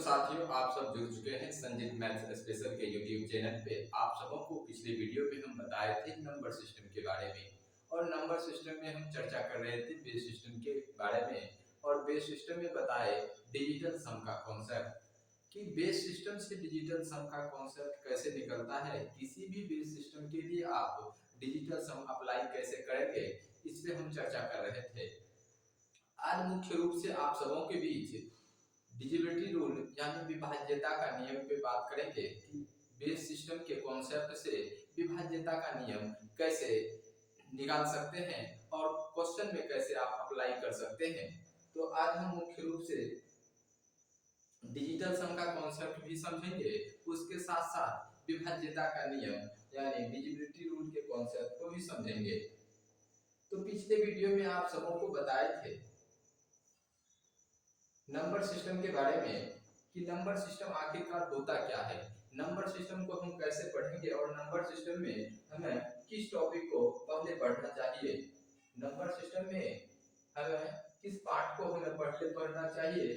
साथियों, आप सब जुड़ चुके हैं संजीत मैथ्स स्पेशल के यूट्यूब चैनल पे। आप सबों को पिछले वीडियो में हम बताए थे नंबर सिस्टम के बारे में, और नंबर सिस्टम में हम चर्चा कर रहे थे बेस सिस्टम के बारे में। और बेस सिस्टम में बताए डिजिटल सम का कॉन्सेप्ट, कि बेस सिस्टम से डिजिटल सम का कॉन्सेप्ट कैसे निकलता है, किसी भी बेस सिस्टम के लिए आप डिजिटल सम अप्लाई कैसे करेंगे, इस पे हम चर्चा कर रहे थे। आज मुख्य रूप से आप सबों के बीच डिजिबिलिटी रूल यानी विभाज्यता का नियम पे बात करेंगे कि बेस सिस्टम के कॉन्सेप्ट से विभाज्यता का नियम कैसे निकाल सकते हैं और क्वेश्चन में कैसे आप अप्लाई कर सकते हैं। तो आज हम मुख्य रूप से डिजिटल सम का कॉन्सेप्ट भी समझेंगे, उसके साथ साथ विभाज्यता का नियम यानी डिजिबिलिटी रूल के कॉन्सेप्ट को भी समझेंगे। तो पिछले वीडियो में आप सबों को बताए थे नंबर सिस्टम के बारे में कि नंबर सिस्टम आखिरकार होता क्या है, नंबर सिस्टम को हम कैसे पढ़ेंगे और नंबर सिस्टम में हमें किस टॉपिक को पहले पढ़ना चाहिए, नंबर सिस्टम में हमें किस पार्ट को हमें पहले पढ़ना चाहिए।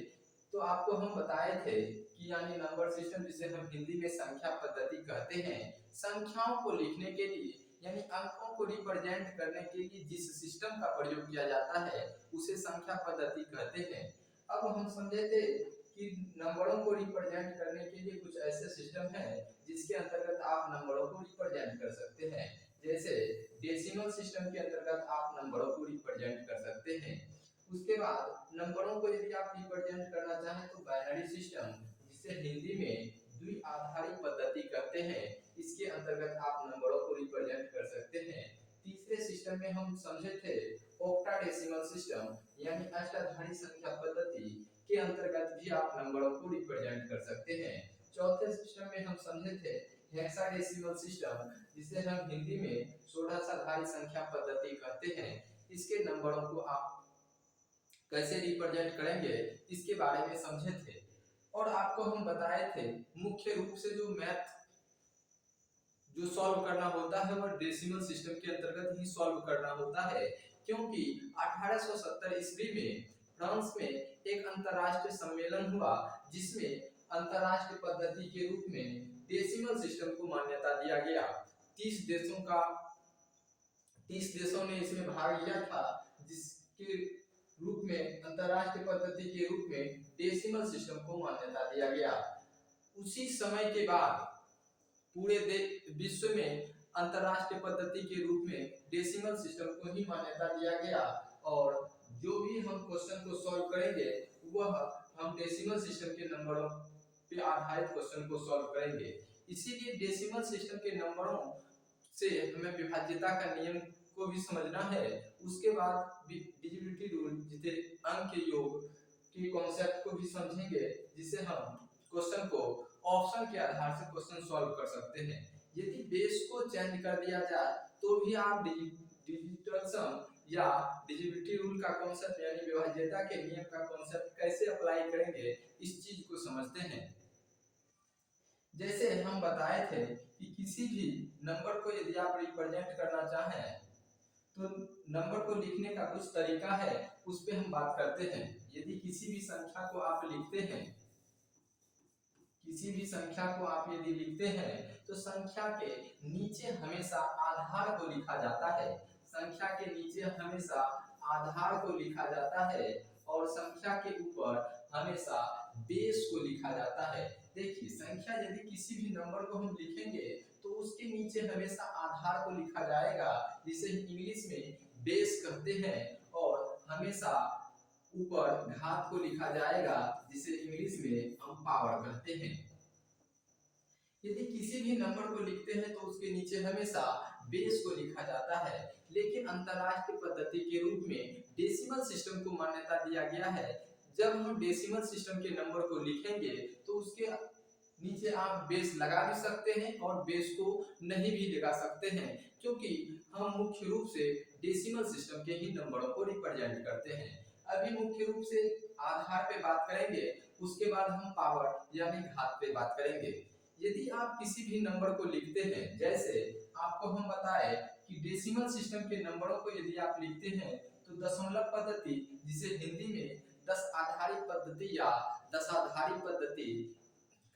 तो आपको हम बताए थे कि यानी नंबर सिस्टम जिसे हम हिंदी में संख्या पद्धति कहते हैं, संख्याओं को लिखने के लिए यानी अंकों को रिप्रेजेंट करने के लिए जिस सिस्टम का प्रयोग किया जाता है उसे संख्या पद्धति कहते हैं। अब हम समझे थे कि नंबरों को रिप्रेजेंट करने के लिए कुछ ऐसे सिस्टम हैं जिसके अंतर्गत आप नंबरों को रिप्रेजेंट कर सकते हैं। जैसे डेसिमल सिस्टम के अंतर्गत आप नंबरों को रिप्रेजेंट कर सकते हैं। उसके बाद नंबरों को यदि आप रिप्रेजेंट करना चाहें तो बाइनरी सिस्टम, जिसे हिंदी में द्विआधारी पद्धति कहते हैं, इसके अंतर्गत आप नंबरों को रिप्रेजेंट कर सकते हैं। तीसरे सिस्टम में हम समझे थे ऑक्टाडेसिमल सिस्टम यानी अष्टाधारी संख्या पद्धति के अंतर्गत भी आप नंबरों को रिप्रेजेंट कर सकते हैं। चौथे सिस्टम में हम समझे थे हेक्साडेसिमल सिस्टम, जिसे हम हिंदी में 16 संख्या पद्धति कहते हैं। इसके नंबरों को आप कैसे रिप्रेजेंट करेंगे इसके बारे में समझे थे। और आपको हम बताए थे मुख्य रूप से जो मैथ जो सॉल्व करना होता है वह डेसिमल सिस्टम के अंतर्गत ही सॉल्व करना होता है, क्योंकि 1870 ईस्वी में फ्रांस में एक अंतरराष्ट्रीय सम्मेलन हुआ जिसमें अंतरराष्ट्रीय पद्धति के रूप में डेसिमल सिस्टम को मान्यता दिया गया। 30 देशों ने इसमें भाग लिया था, जिसके रूप में अंतरराष्ट्रीय पद्धति के रूप में डेसिमल सिस्टम को मान्यता दिया गया। उसी समय के बाद पूरे विश्व में अंतरराष्ट्रीय पद्धति के रूप में डेसिमल सिस्टम को ही मान्यता दिया गया, और जो भी हम क्वेश्चन को सॉल्व करेंगे वह हम डेसिमल सिस्टम के नंबरों पे आधारित क्वेश्चन को सॉल्व करेंगे। इसीलिए डेसिमल सिस्टम के नंबरों से हमें विभाज्यता का नियम को भी समझना है। उसके बाद डिजिबिलिटी रूल जिसे अंक के योग के कॉन्सेप्ट को भी समझेंगे, जिसे हम क्वेश्चन को ऑप्शन के आधार से क्वेश्चन सॉल्व कर सकते हैं। यदि बेस को चेंज कर दिया जाए तो भी आप डिजिटल सम या डिजिबिलिटी रूल का कॉन्सेप्ट यानी विभाज्यता के नियम का कॉन्सेप्ट कैसे अप्लाई करेंगे इस चीज को समझते हैं। जैसे हम बताए थे कि किसी भी नंबर को यदि आप रिप्रेजेंट करना चाहें तो नंबर को लिखने का कुछ तरीका है, उस पे हम बात करते हैं। यदि किसी भी संख्या को आप लिखते हैं, किसी भी संख्या को आप यदि लिखते हैं तो संख्या के नीचे हमेशा आधार को लिखा जाता है, संख्या के नीचे हमेशा आधार को लिखा जाता है, और संख्या के ऊपर हमेशा बेस को लिखा जाता है। देखिए, संख्या यदि किसी भी नंबर को हम लिखेंगे तो उसके नीचे हमेशा आधार को लिखा जाएगा, जिसे इंग्लिश में बेस कहते हैं, और हमेशा ऊपर घात को लिखा जाएगा, जिसे इंग्लिश में हम पावर कहते हैं। यदि किसी भी नंबर को लिखते हैं तो उसके नीचे हमेशा बेस को लिखा जाता है, लेकिन अंतरराष्ट्रीय पद्धति के रूप में डेसिमल सिस्टम को मान्यता दिया गया है। जब हम डेसिमल सिस्टम के नंबर को लिखेंगे तो उसके नीचे आप बेस लगा भी सकते हैं और बेस को नहीं भी लगा सकते हैं, क्योंकि हम मुख्य रूप से डेसिमल सिस्टम के ही नंबरों को रिप्रेजेंट करते हैं। अभी मुख्य रूप से आधार पे बात करेंगे, उसके बाद हम पावर यानी घात पे बात करेंगे। यदि आप किसी भी नंबर को लिखते हैं, जैसे आपको हम बताए कि डेसिमल सिस्टम के नंबरों को यदि आप लिखते हैं तो दशमलव पद्धति, जिसे हिंदी में 10 आधारी पद्धति या दशाधारी पद्धति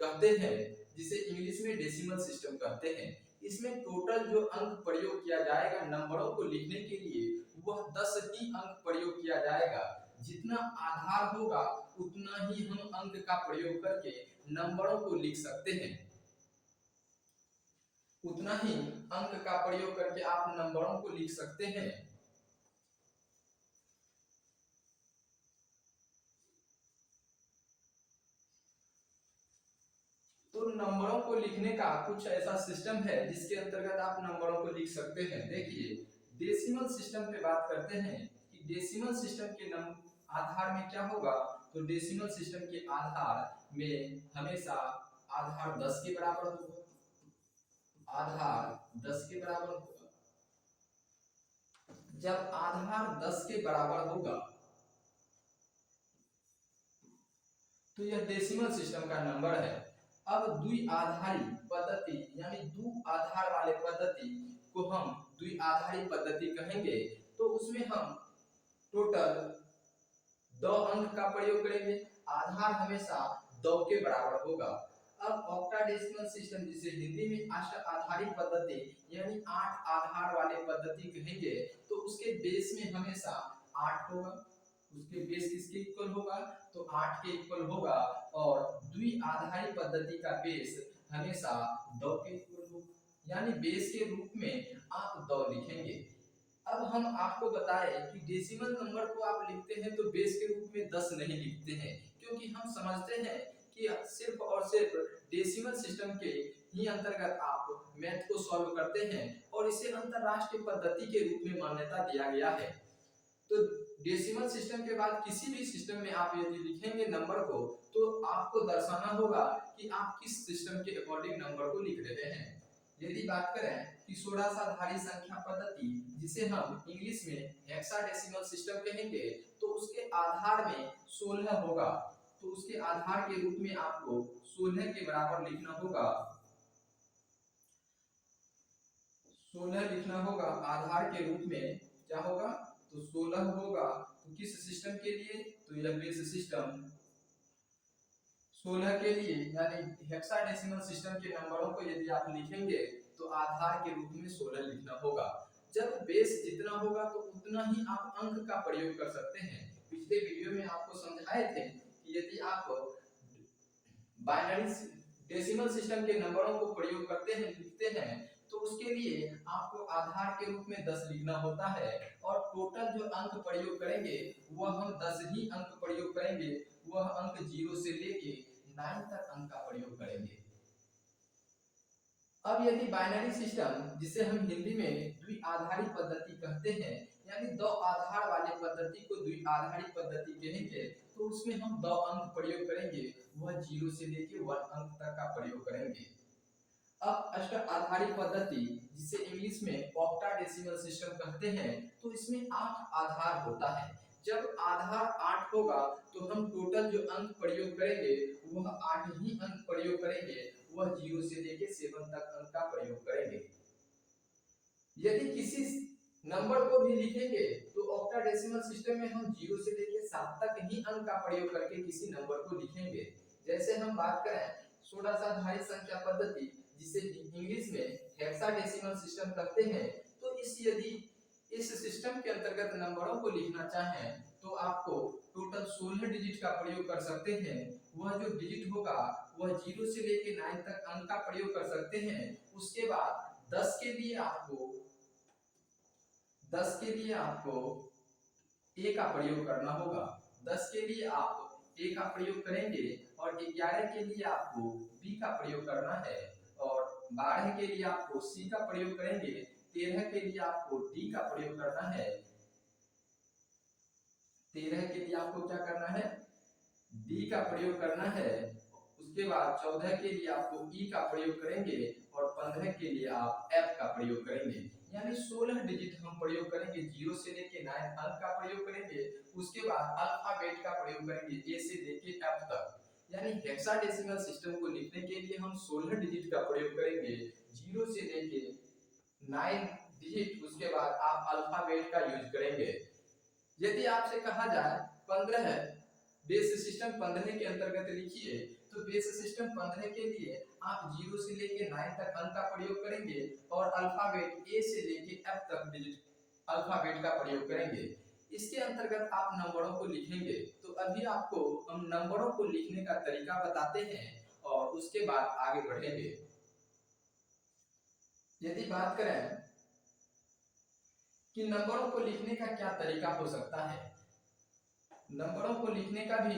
कहते हैं, जिसे इंग्लिश में डेसिमल सिस्टम कहते हैं। इसमें टोटल जो अंक प्रयोग किया जाएगा नंबरों को लिखने के लिए, वह 10 ही अंक प्रयोग किया जाएगा। जितना आधार होगा उतना ही हम अंक का प्रयोग करके नंबरों को लिख सकते हैं। उतना ही अंक का प्रयोग करके आप नंबरों को लिख सकते हैं। तो नंबरों को लिखने का कुछ ऐसा सिस्टम है जिसके अंतर्गत आप नंबरों को लिख सकते हैं। देखिए, डेसिमल सिस्टम पे बात करते हैं कि डेसिमल सिस्टम के आधार में क्या होगा। तो डेसिमल सिस्टम के आधार में हमेशा आधार 10 के बराबर होगा। आधार 10 के बराबर होगा। जब आधार 10 के बराबर होगा तो यह डेसिमल सिस्टम का नंबर है। अब द्विआधारी पद्धति यानी दो आधार वाले पद्धति को हम द्विआधारी पद्धति कहेंगे। तो उसमें हम टोटल 2 अंक का प्रयोग करेंगे। आधार हमेशा 2 के बराबर होगा। अब ऑक्टाडेसिमल सिस्टम, जिसे हिंदी में अष्टाधारी पद्धति यानी 8 आधार वाले पद्धति कहेंगे, तो उसके बेस में हमेशा 8 होगा। उसके बेस किसके इक्वल होगा। तो 8 के इक्वल होगा। और द्विआधारी पद्धति का बेस हमेशा 2 के इक्वल होगा। यानी बेस के रूप में आप 2 लिखेंगे। अब हम आपको बताएं कि डेसिमल नंबर को आप लिखते हैं तो बेस के रूप में 10 नहीं लिखते हैं, क्योंकि हम समझते हैं कि सिर्फ और सिर्फ डेसिमल सिस्टम के ही अंतर्गत आप मैथ को सॉल्व करते हैं और इसे अंतरराष्ट्रीय पद्धति के रूप में मान्यता दिया गया है। तो डेसिमल सिस्टम के बाद किसी भी सिस्टम में आप यदि लिखेंगे नंबर को, तो आपको दर्शाना होगा कि आप किस सिस्टम के अकॉर्डिंग नंबर को लिख रहे हैं। यदि बात करें कि षोडशाधारी संख्या पद्धति, जिसे हम इंग्लिश में हेक्साडेसिमल सिस्टम कहेंगे, तो उसके आधार में 16 होगा। तो उसके आधार के रूप में आपको 16 के बराबर लिखना होगा। 16 लिखना होगा आधार के रूप में। क्या होगा। तो 16 होगा। तो किस सिस्टम के लिए। तो यह बेस सिस्टम 16 के लिए, यानी हेक्साडेसिमल सिस्टम के नंबरों को यदि आप लिखेंगे तो आधार के रूप में 16 लिखना होगा। जब बेस जितना होगा तो उतना ही आप अंक का प्रयोग कर सकते हैं। पिछले वीडियो में आपको समझाए थे कि यदि आप बाइनरी डेसिमल सिस्टम के नंबरों को प्रयोग करते हैं, लिखते हैं, तो उसके लिए आपको आधार के रूप में 10 लिखना होता है। और टोटल जो अंक प्रयोग करेंगे वह हम 10 ही अंक प्रयोग करेंगे। वह अंक 0 से लेके 9 तक अंक का प्रयोग करेंगे। अब यदि बाइनरी सिस्टम, जिसे हम हिंदी में द्विआधारी पद्धति कहते हैं, यानी 2 आधार वाले पद्धति को द्विआधारी पद्धति कहेंगे, तो उसमें हम 2 अंक प्रयोग करेंगे। वह 0 से लेके 1 अंक तक का प्रयोग करेंगे। अब अष्टाधारी पद्धति, जिसे इंग्लिश में ऑक्टाडेसिमल सिस्टम कहते हैं, तो इसमें 8 आधार होता है। जब आधार 8 होगा तो हम टोटल जो अंक प्रयोग करेंगे वह 8 ही अंक प्रयोग करेंगे। वह 0 से लेके 7 तक अंक का प्रयोग करेंगे। यदि किसी नंबर को भी लिखेंगे तो ऑक्टाडेसिमल सिस्टम में हम 0 से लेके 7 तक ही अंक का प्रयोग करके किसी नंबर को लिखेंगे। जैसे हम बात करें षोडशाधारी संख्या पद्धति, जिसे इंग्लिश में हेक्साडेसिमल सिस्टम कहते हैं, तो यदि इस सिस्टम के अंतर्गत नंबरों को लिखना चाहें तो आपको टोटल 16 डिजिट का प्रयोग कर सकते हैं। वह जो डिजिट होगा वह 0 से लेके 9 तक अंक का प्रयोग कर सकते हैं। उसके बाद 10 के लिए आपको ए का प्रयोग करना होगा। 10 के लिए आप ए का प्रयोग करेंगे और 11 के लिए आपको बी का प्रयोग करना है और 12 के लिए आपको सी का प्रयोग करेंगे। 13 के लिए आपको डी का प्रयोग करना है। 13 के लिए आपको क्या करना है। डी का प्रयोग करना है। उसके बाद 14 के लिए आपको ई का प्रयोग करेंगे और 15 के लिए आप एफ का प्रयोग करेंगे। यानी 16 डिजिट हम प्रयोग करेंगे। 0 से लेके 9 अंक का प्रयोग करेंगे। उसके बाद अल्फाबेट का प्रयोग करेंगे ए से लेके एफ तक। यानी हेक्साडेसिमल सिस्टम को लिखने के लिए हम 16 डिजिट का प्रयोग करेंगे। 0 से लेके 9 डिजिट, उसके बाद आप अल्फाबेट का यूज करेंगे। यदि आपसे कहा जाए 15 है बेस सिस्टम 15 के अंतर्गत लिखिए, तो बेस सिस्टम 15 के लिए आप 0 से लेके 9 तक अंक का प्रयोग करेंगे और अल्फाबेट ए से लेके एफ तक डिजिट अल्फाबेट का प्रयोग करेंगे। इसके अंतर्गत आप नंबरों को लिखेंगे। तो अभी आपको हम नंबरों को लिखने का तरीका बताते हैं और उसके बाद आगे बढ़ेंगे। यदि बात करें कि नंबरों को लिखने का क्या तरीका हो सकता है, नंबरों को लिखने का भी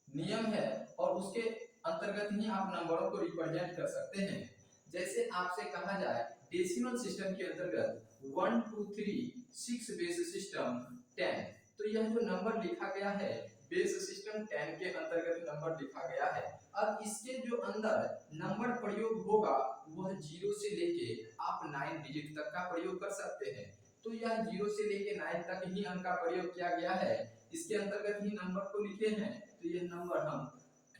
नियम है और उसके अंतर्गत ही आप नंबरों को रिप्रेजेंट कर सकते हैं। जैसे आपसे कहा जाए डेसिमल सिस्टम के अंतर्गत 1 2 3 6 बेस सिस्टम 10, तो यह जो नंबर लिखा गया है बेस सिस्टम 10 के अंतर्गत नंबर लिखा गया है। अब इसके जो अंदर नंबर प्रयोग होगा वह 0 से लेके आप 9 डिजिट तक का प्रयोग कर सकते हैं। तो यह 0 से लेके 9 तक ही अंक का प्रयोग किया गया है, इसके अंतर्गत ही नंबर को लिखे हैं। तो यह नंबर हम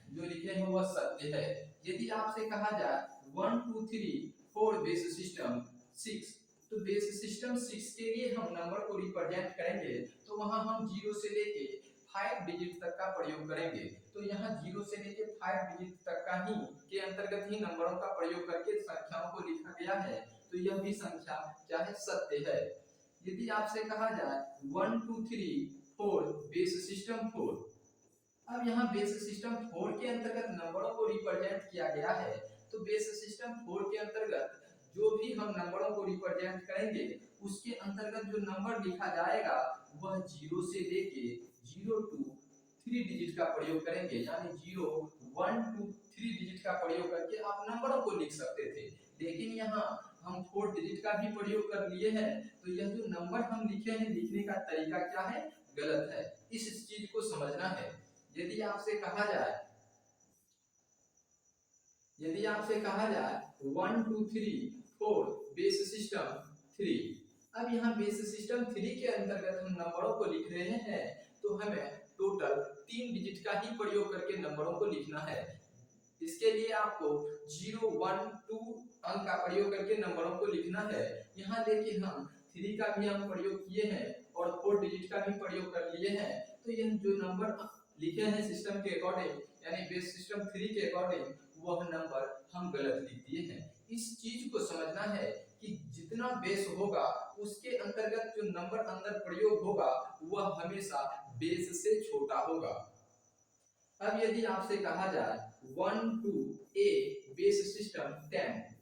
जो लिखे हैं वह सत्य है। यदि आपसे कहा जाए 1 2 3 4 बेस सिस्टम 6, तो बेस सिस्टम 6 के लिए हम नंबर को रिप्रेजेंट करेंगे तो वहां हम 0 से लेके 5 डिजिट तक का प्रयोग करेंगे। तो यहाँ 0 से लेके 5 डिजिट तक का ही के अंतर्गत ही नंबरों का प्रयोग करके संख्याओं को लिखा गया है। तो यह भी संख्या क्या है, सत्य है। यदि आपसे कहा जाए 1 2 3 4 बेस सिस्टम 4, अब यहाँ बेस सिस्टम 4 के अंतर्गत नंबरों को रिप्रेजेंट किया गया है। तो बेस सिस्टम 4 के अंतर्गत जो भी हम नंबरों को रिप्रेजेंट करेंगे उसके अंतर्गत जो नंबर लिखा जाएगा वह 0 से लेके 0 टू 3 डिजिट का प्रयोग करेंगे, यानी 0 1 2 3 डिजिट का प्रयोग करके आप नंबरों को लिख सकते थे। लेकिन यहाँ हम 4 डिजिट का भी प्रयोग कर लिए हैं, तो यह जो नंबर हम लिखे हैं लिखने का तरीका क्या है, गलत है। इस चीज को समझना है। यदि आपसे कहा जाए 1 2 3 4 बेस सिस्टम 3, अब यहाँ बेस सिस्टम 3 के अंतर्गत हम नंबरों को लिख रहे हैं तो हमें टोटल 3 डिजिट का ही प्रयोग करके नंबरों को लिखना है। इसके लिए आपको 0 1 2 अंक का प्रयोग करके नंबरों को लिखना है। यहाँ लेकिन हम 3 का भी हम प्रयोग किए हैं और 4 डिजिट का भी प्रयोग कर लिए हैं। तो यह जो नंबर लिखे हैं सिस्टम के अकॉर्डिंग, यानी बेस सिस्टम 3 के अकॉर्डिंग, वह नंबर हम गलत लिख दिए हैं। इस चीज को समझना है कि जितना बेस होगा उसके अंतर्गत जो नंबर अंदर प्रयोग होगा वह हमेशा बेस से छोटा होगा। अब यदि आपसे कहा जाए 1 2 a बेस सिस्टम 10,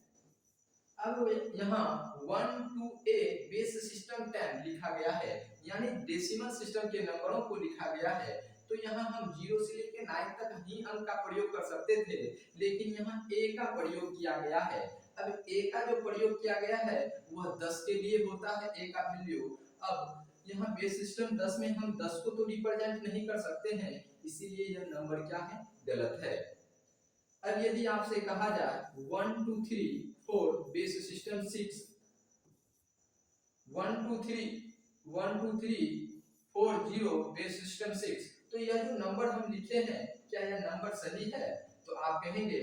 अब यहाँ 1 2 a बेस सिस्टम 10 लिखा गया है, यानी डेसिमल सिस्टम के नंबरों को लिखा गया है। तो यहाँ हम 0 से लेकर 9 तक ही अंक का प्रयोग कर सकते थे, लेकिन यहाँ a का प्रयोग किया गया है। अब a का जो प्रयोग किया गया है वह 10 के लिए होता है a का वैल्यू। अब यहाँ बेस सिस्टम 10 में हम 10 को तो रिप्रेजेंट नहीं कर सकते हैं, इसीलिए यह नंबर क्या है, गलत है। अब यदि आपसे कहा जाए 1 2 3 4 बेस सिस्टम 6, 1 2 3 4 0 बेस सिस्टम 6, तो यह जो नंबर हम लिखे हैं क्या यह नंबर सही है? तो आप कहेंगे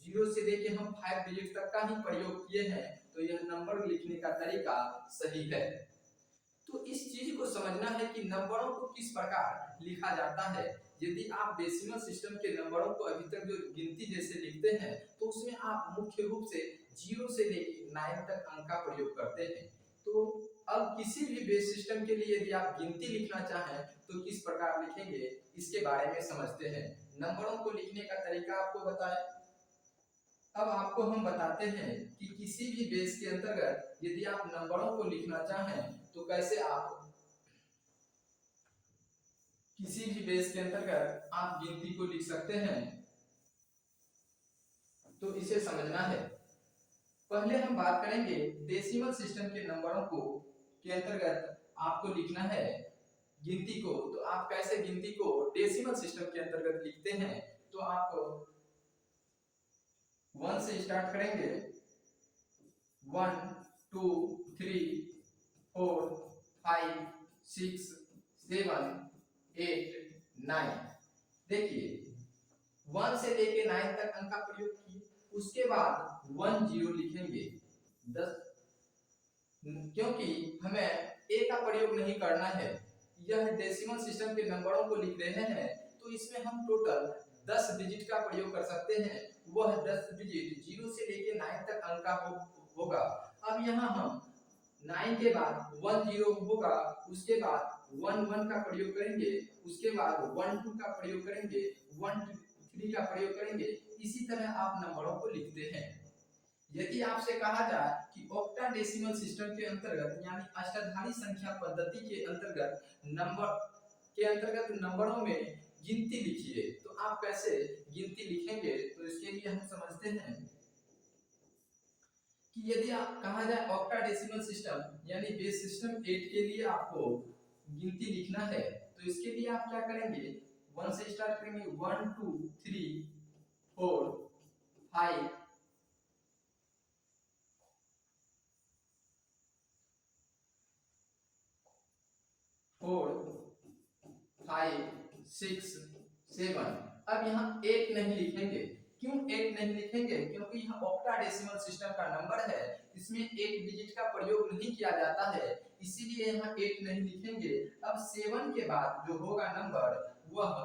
0 से लेके हम 5 डिजिट तक का ही प्रयोग किए हैं, तो यह नंबर लिखने का तरीका सही है। तो इस चीज को समझना है कि नंबरों को किस प्रकार लिखा जाता है। यदि आप डेसिमल सिस्टम के नंबरों को अभी तक जो गिनती जैसे लिखते हैं तो उसमें आप मुख्य रूप से 0 से लेकर 9 तक अंक का प्रयोग करते हैं। तो अब किसी भी बेस सिस्टम के लिए यदि आप गिनती लिखना चाहें तो किस प्रकार लिखेंगे इसके बारे में समझते हैं। नंबरों को लिखने का तरीका आपको बताया। अब आपको हम बताते हैं कि किसी भी बेस के अंतर्गत यदि आप नंबरों को लिखना चाहें तो कैसे आप किसी भी बेस के अंतर्गत आप गिनती को लिख सकते हैं। तो इसे समझना है। पहले हम बात करेंगे डेसिमल सिस्टम के नंबरों को के अंतर्गत आपको लिखना है गिनती को। तो आप कैसे गिनती को डेसिमल सिस्टम के अंतर्गत लिखते हैं, तो आप 1 से स्टार्ट करेंगे, 1 2 3 4 5 6 7 8 9। देखिए 1 से लेके 9 तक अंक का प्रयोग किए, उसके बाद 1 0 लिखेंगे 10, क्योंकि हमें a का प्रयोग नहीं करना है। यह डेसिमल सिस्टम के नंबरों को लिख रहे हैं तो इसमें हम टोटल 10 डिजिट का प्रयोग कर सकते हैं। वह 10 डिजिट 0 से लेके 9 तक अंक का होगा। अब यहाँ हम 9 के बाद 1 0 होगा, उसके बाद 1 1 का प्रयोग करेंगे, उसके बाद 1 2 का प्रयोग करेंगे, 1 3 का प्रयोग करेंगे। इसी तरह आप नंबरों को लिखते हैं। यदि आपसे कहा जाए कि ऑक्टाडेसिमल सिस्टम के अंतर्गत यानी अष्टाधारी संख्या पद्धति के अंतर्गत नंबरों में गिनती लिखिए, तो आप कैसे गिनती लिखेंगे? तो इसके लिए हम समझते हैं कि यदि आप कहा जाए ऑक्टाडेसिमल सिस्टम यानी बेस सिस्टम 8 के लिए आपको गिनती लिखना है, तो इसके लिए आप क्या करेंगे? 1 से स्टार्ट करेंगे, 1 2 3 4 5 4 5 6 7। अब यहाँ 8 नहीं लिखेंगे। क्यों 8 नहीं लिखेंगे? क्योंकि यह ऑक्टाडेसिमल सिस्टम का नंबर है, इसमें 8 डिजिट का प्रयोग नहीं किया जाता है, इसीलिए यहाँ 8 नहीं लिखेंगे। अब 7 के बाद जो होगा नंबर वह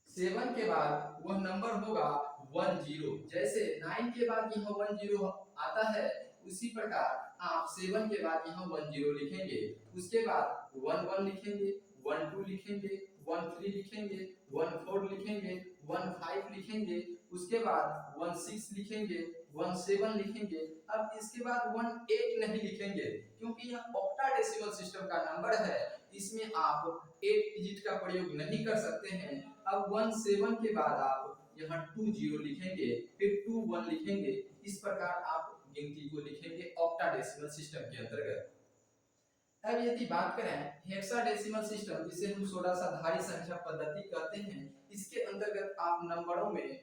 7 के बाद वह नंबर होगा 1 0। जैसे 9 के बाद यहाँ 1 0 आता है, उसी प्रकार आप 7 के बाद यहाँ 1 0 लिखेंगे, उसके बाद 1 1 लिखेंगे, 1 2 लिखेंगे, 1 3 लिखेंगे, 1 4 लिखेंगे, 1 5 लिखेंगे, उसके बाद 1 6 लिखेंगे, 1 7 लिखेंगे। अब इसके बाद 1 8 नहीं लिखेंगे, क्योंकि यह ऑक्टाडेसिमल सिस्टम का नंबर है, इसमें आप 8 डिजिट का प्रयोग नहीं कर सकते हैं। अब 1 7 के बाद आप यहाँ 2 0 लिखेंगे, फिर 2 1 लिखेंगे। इस प्रकार आप गिनती को लिखेंगे ऑक्टाडेसिमल सिस्टम के अंतर्गत। अब यदि बात करें हेक्साडेसिमल सिस्टम, जिसे हम 16 संख्या पद्धति कहते हैं, इसके अंतर्गत आप नंबरों में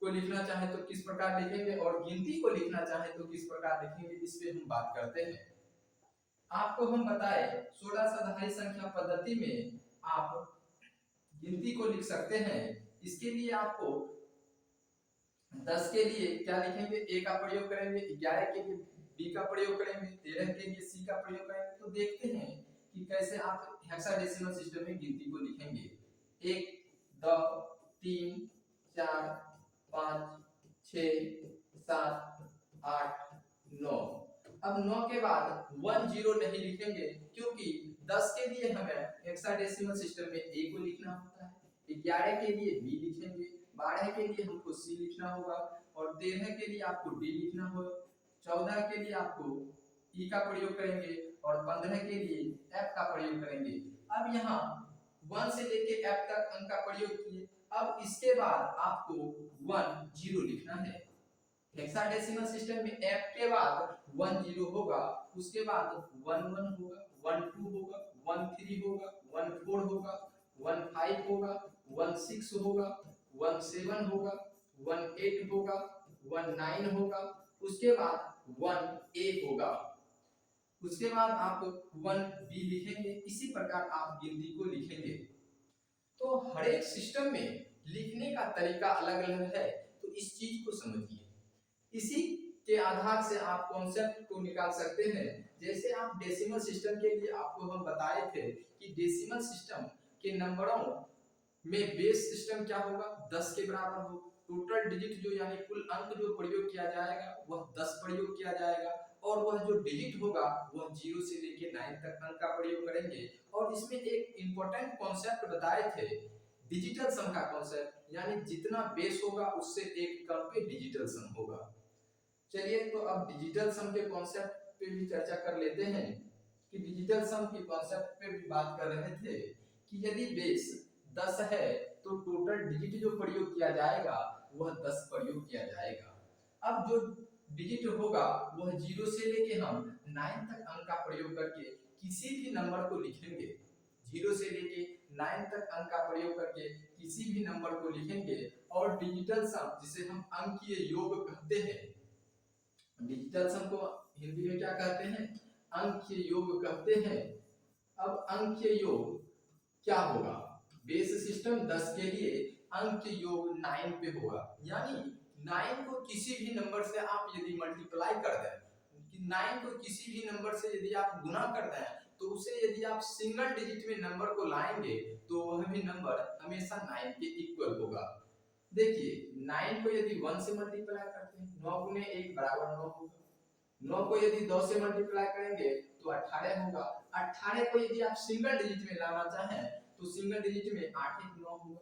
को लिखना चाहे तो किस प्रकार लिखेंगे और गिनती को लिखना चाहे तो किस प्रकार लिखेंगे, इस पे हम बात करते हैं। आपको हम बताए 16 संख्या पद्धति में आप गिनती को लिख सकते हैं। इसके लिए आपको 10 के लिए क्या लिखेंगे? ए का प्रयोग करेंगे, 11 के लिए बी का प्रयोग करेंगे, 13 के लिए सी का प्रयोग करेंगे। तो देखते हैं कि कैसे आप हेक्साडेसिमल सिस्टम में गिनती को लिखेंगे। 1 2 3 4 5 6 7 8 9। अब 9 के बाद 1 0 नहीं लिखेंगे, क्योंकि 10 के लिए हमें हेक्साडेसिमल सिस्टम में ए को लिखना होता है, 11 के लिए बी लिखेंगे, 12 के लिए हमको सी लिखना होगा, और 13 के लिए आपको डी लिखना होगा, 14 के लिए आपको ई का प्रयोग करेंगे, और 15 के लिए एफ का प्रयोग करेंगे। अब यहाँ 1 से लेके एफ तक अंक का प्रयोग किए। अब इसके बाद आपको 1 0 लिखना है। हेक्साडेसिमल सिस्टम में एफ के बाद 1 0 होगा, उसके बाद 1 1 होगा, 1 2 होगा, 1 3 होगा, 1 4 होगा, 1 5 होगा, 1 6 होगा, 1 7 होगा, 1 8 होगा, 1 9 होगा, उसके बाद 1 A होगा, उसके बाद आप 1 B लिखेंगे। इसी प्रकार आप गिनती को लिखेंगे। तो हर एक सिस्टम में लिखने का तरीका अलग अलग है, तो इस चीज को समझिए। इसी के आधार से आप कॉन्सेप्ट को निकाल सकते हैं। जैसे आप डेसिमल सिस्टम के लिए आपको हम बताए थे कि डेसिमल सिस्टम के नंबरों में बेस सिस्टम क्या होगा? 10 के बराबर हो। टोटल डिजिट जो यानी कुल अंक जो प्रयोग किया जाएगा वह 10 प्रयोग किया जाएगा, और वह जो डिजिट होगा वह 0 से लेके 9 तक अंक का प्रयोग करेंगे। और इसमें एक इंपॉर्टेंट कॉन्सेप्ट बताए थे, डिजिटल सम का कॉन्सेप्ट, यानी जितना बेस होगा उससे एक कम पे डिजिटल सम होगा। चलिए तो अब डिजिटल सम के कॉन्सेप्ट पे भी चर्चा कर लेते हैं कि डिजिटल सम के कॉन्सेप्ट पे भी बात कर रहे थे कि यदि बेस 10 है तो टोटल डिजिट जो प्रयोग किया जाएगा वह 10 प्रयोग किया जाएगा। अब जो डिजिट होगा वह 0 से लेके हम 9 तक अंक का प्रयोग करके किसी भी नंबर को लिखेंगे। 0 से लेके 9 तक अंक का प्रयोग करके किसी भी नंबर को लिखेंगे। और डिजिटल सम जिसे हम अंकीय योग कहते हैं, डिजिटल सम को हिंदी में क्या कहते हैं? अंकीय योग कहते हैं। अब अंकीय योग क्या होगा? बेस सिस्टम 10 के लिए अंकीय योग 9 पे होगा, यानी 9 को किसी भी नंबर से आप यदि मल्टीप्लाई कर दें, 9 को किसी भी नंबर से यदि आप गुना कर दें तो उसे यदि आप सिंगल डिजिट में नंबर को लाएंगे तो वह भी नंबर हमेशा 9 के इक्वल होगा। देखिए 9 को यदि 1 से मल्टीप्लाई करते हैं 9 गुने 1 बराबर 9 होगा। 9 को यदि 2 से मल्टीप्लाई करेंगे तो 18 होगा। 18 को यदि आप सिंगल डिजिट में लाना चाहें तो सिंगल डिजिट में 8 1 9 होगा।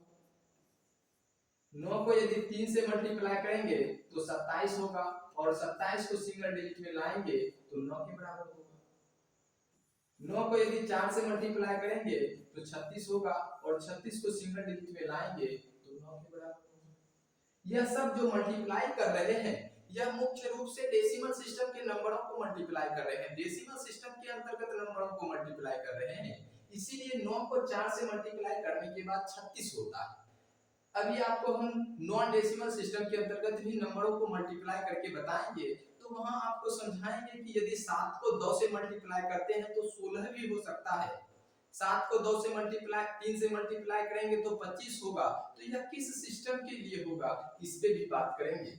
9 को यदि 3 से मल्टीप्लाई करेंगे तो 27 होगा और 27 को सिंगल डिजिट में लाएंगे तो 9 के बराबर होगा। 9 को यदि 4 से मल्टीप्लाई करेंगे तो 36 होगा और 36 को सिंगल डिजिट में लाएंगे तो 9 के बराबर होगा। यह सब जो मल्टीप्लाई कर रहे हैं यह मुख्य रूप से डेसिमल सिस्टम के नंबरों को मल्टीप्लाई कर रहे हैं, डेसिमल सिस्टम के अंतर्गत नंबरों को मल्टीप्लाई कर रहे हैं। इसीलिए 9 को 4 से मल्टीप्लाई करने के बाद 36 होता है। अभी आपको हम नॉन डेसिमल सिस्टम के अंतर्गत भी नंबरों को मल्टीप्लाई करके बताएंगे तो वहां आपको समझाएंगे कि यदि 7 को 2 से मल्टीप्लाई करते हैं तो 16 भी हो सकता है। 7 को 2 से मल्टीप्लाई 3 से मल्टीप्लाई करेंगे तो 25 होगा। तो यह किस सिस्टम के लिए होगा इस पे भी बात करेंगे।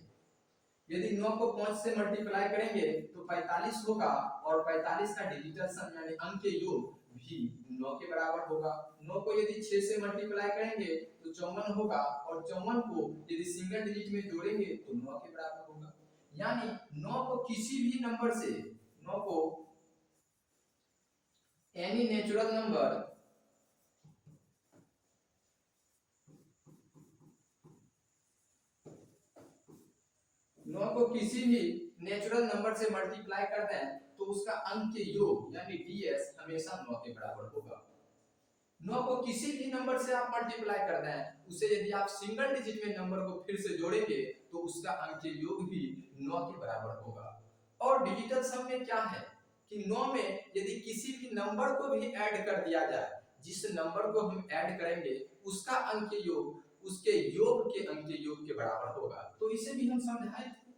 यदि 9 को 5 से मल्टीप्लाई करेंगे तो 45 होगा और 45 का डिजिटल सम यानी अंक योग भी 9 के बराबर होगा। 9 को यदि 6 से मल्टीप्लाई करेंगे तो 54 होगा और 54 को यदि सिंगल डिजिट में जोड़ेंगे तो 9 के बराबर होगा। यानी 9 को किसी भी नंबर से 9 को एनी नेचुरल नंबर को किसी भी नेचुरल नंबर से मल्टीप्लाई कर दें तो उसका अंक के योग यानी ds हमेशा 9 के बराबर होगा। 9 को किसी भी नंबर से आप मल्टीप्लाई कर दें उसे यदि आप सिंगल डिजिट में नंबर को फिर से जोड़ेंगे तो उसका अंक के योग भी 9 के बराबर होगा। और डिजिटल सम में क्या है कि 9 में यदि किसी भी नंबर को भी ऐड कर दिया जाए, जिस नंबर को हम ऐड करेंगे उसका अंक के योग उसके योग के अंक के योग के बराबर होगा। तो इसे भी हम समझाए थे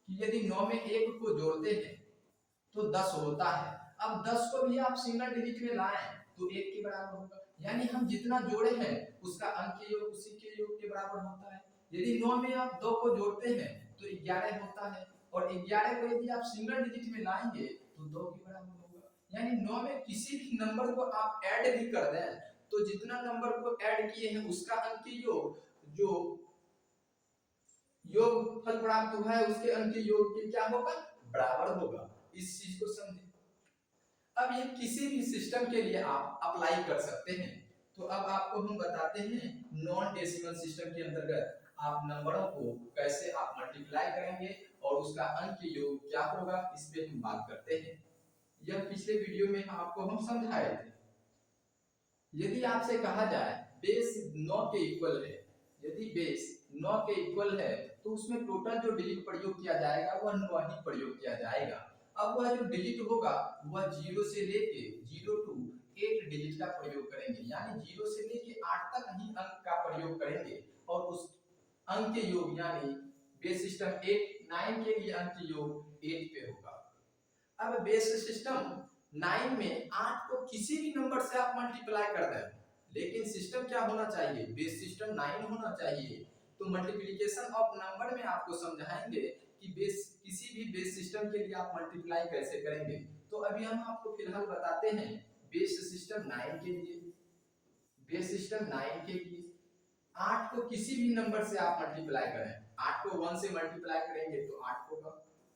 कि यदि 9 में 1 को जोड़ते हैं तो 10 होता है। अब 10 को भी आप सिंगल डिजिट में लाएं तो 1 के बराबर होगा। यानी हम जितना जोड़े हैं उसका अंक के योग उसी के योग के बराबर होता है। यदि 9 में आप 2 को जोड़ते हैं तो 11 होता है और 11 को यदि आप सिंगल डिजिट में लाएंगे तो 2 के बराबर होगा। यानी 9 में किसी भी नंबर को आप ऐड भी कर दें तो जितना नंबर को ऐड किए हैं उसका अंक के योग जो योग फल प्राप्त हुआ है उसके अंक के योग के क्या होगा बराबर होगा। इस चीज को समझे। अब ये किसी भी सिस्टम के लिए आप अप्लाई कर सकते हैं। तो अब आपको हम बताते हैं नॉन डेसिमल सिस्टम के अंतर्गत आप नंबरों को कैसे आप मल्टीप्लाई करेंगे और उसका अंक के योग क्या होगा इस पे हम बात करते हैं। यह पिछले वीडियो में आपको हम समझाए थे। यदि आपसे कहा जाए बेस 9 के इक्वल है, यदि बेस 9 के इक्वल है तो उसमें टोटल जो डिजिट प्रयोग किया जाएगा वह 9 ही प्रयोग किया जाएगा। अब वह जो डिजिट होगा वह 0 से लेके 0 टू 8 डिजिट का प्रयोग करेंगे, यानी 0 से लेके 8 तक ही अंक का प्रयोग करेंगे और उस अंक के योग यानी बेस सिस्टम 8 9 के लिए अंक योग 8 पे होगा। अब बेस सिस्टम 9 में 8 को किसी भी नंबर से आप मल्टीप्लाई कर दें, लेकिन सिस्टम क्या होना चाहिए बेस सिस्टम 9 होना चाहिए। तो मल्टीप्लिकेशन ऑफ नंबर में आपको समझाएंगे कि बेस किसी भी बेस सिस्टम के लिए आप मल्टीप्लाई कैसे करेंगे। तो अभी हम आपको फिलहाल बताते हैं बेस सिस्टम 9 के लिए। बेस सिस्टम 9 के लिए 8 को किसी भी नंबर से आप मल्टीप्लाई करें, 8 को 1 से मल्टीप्लाई करेंगे तो 8 होगा,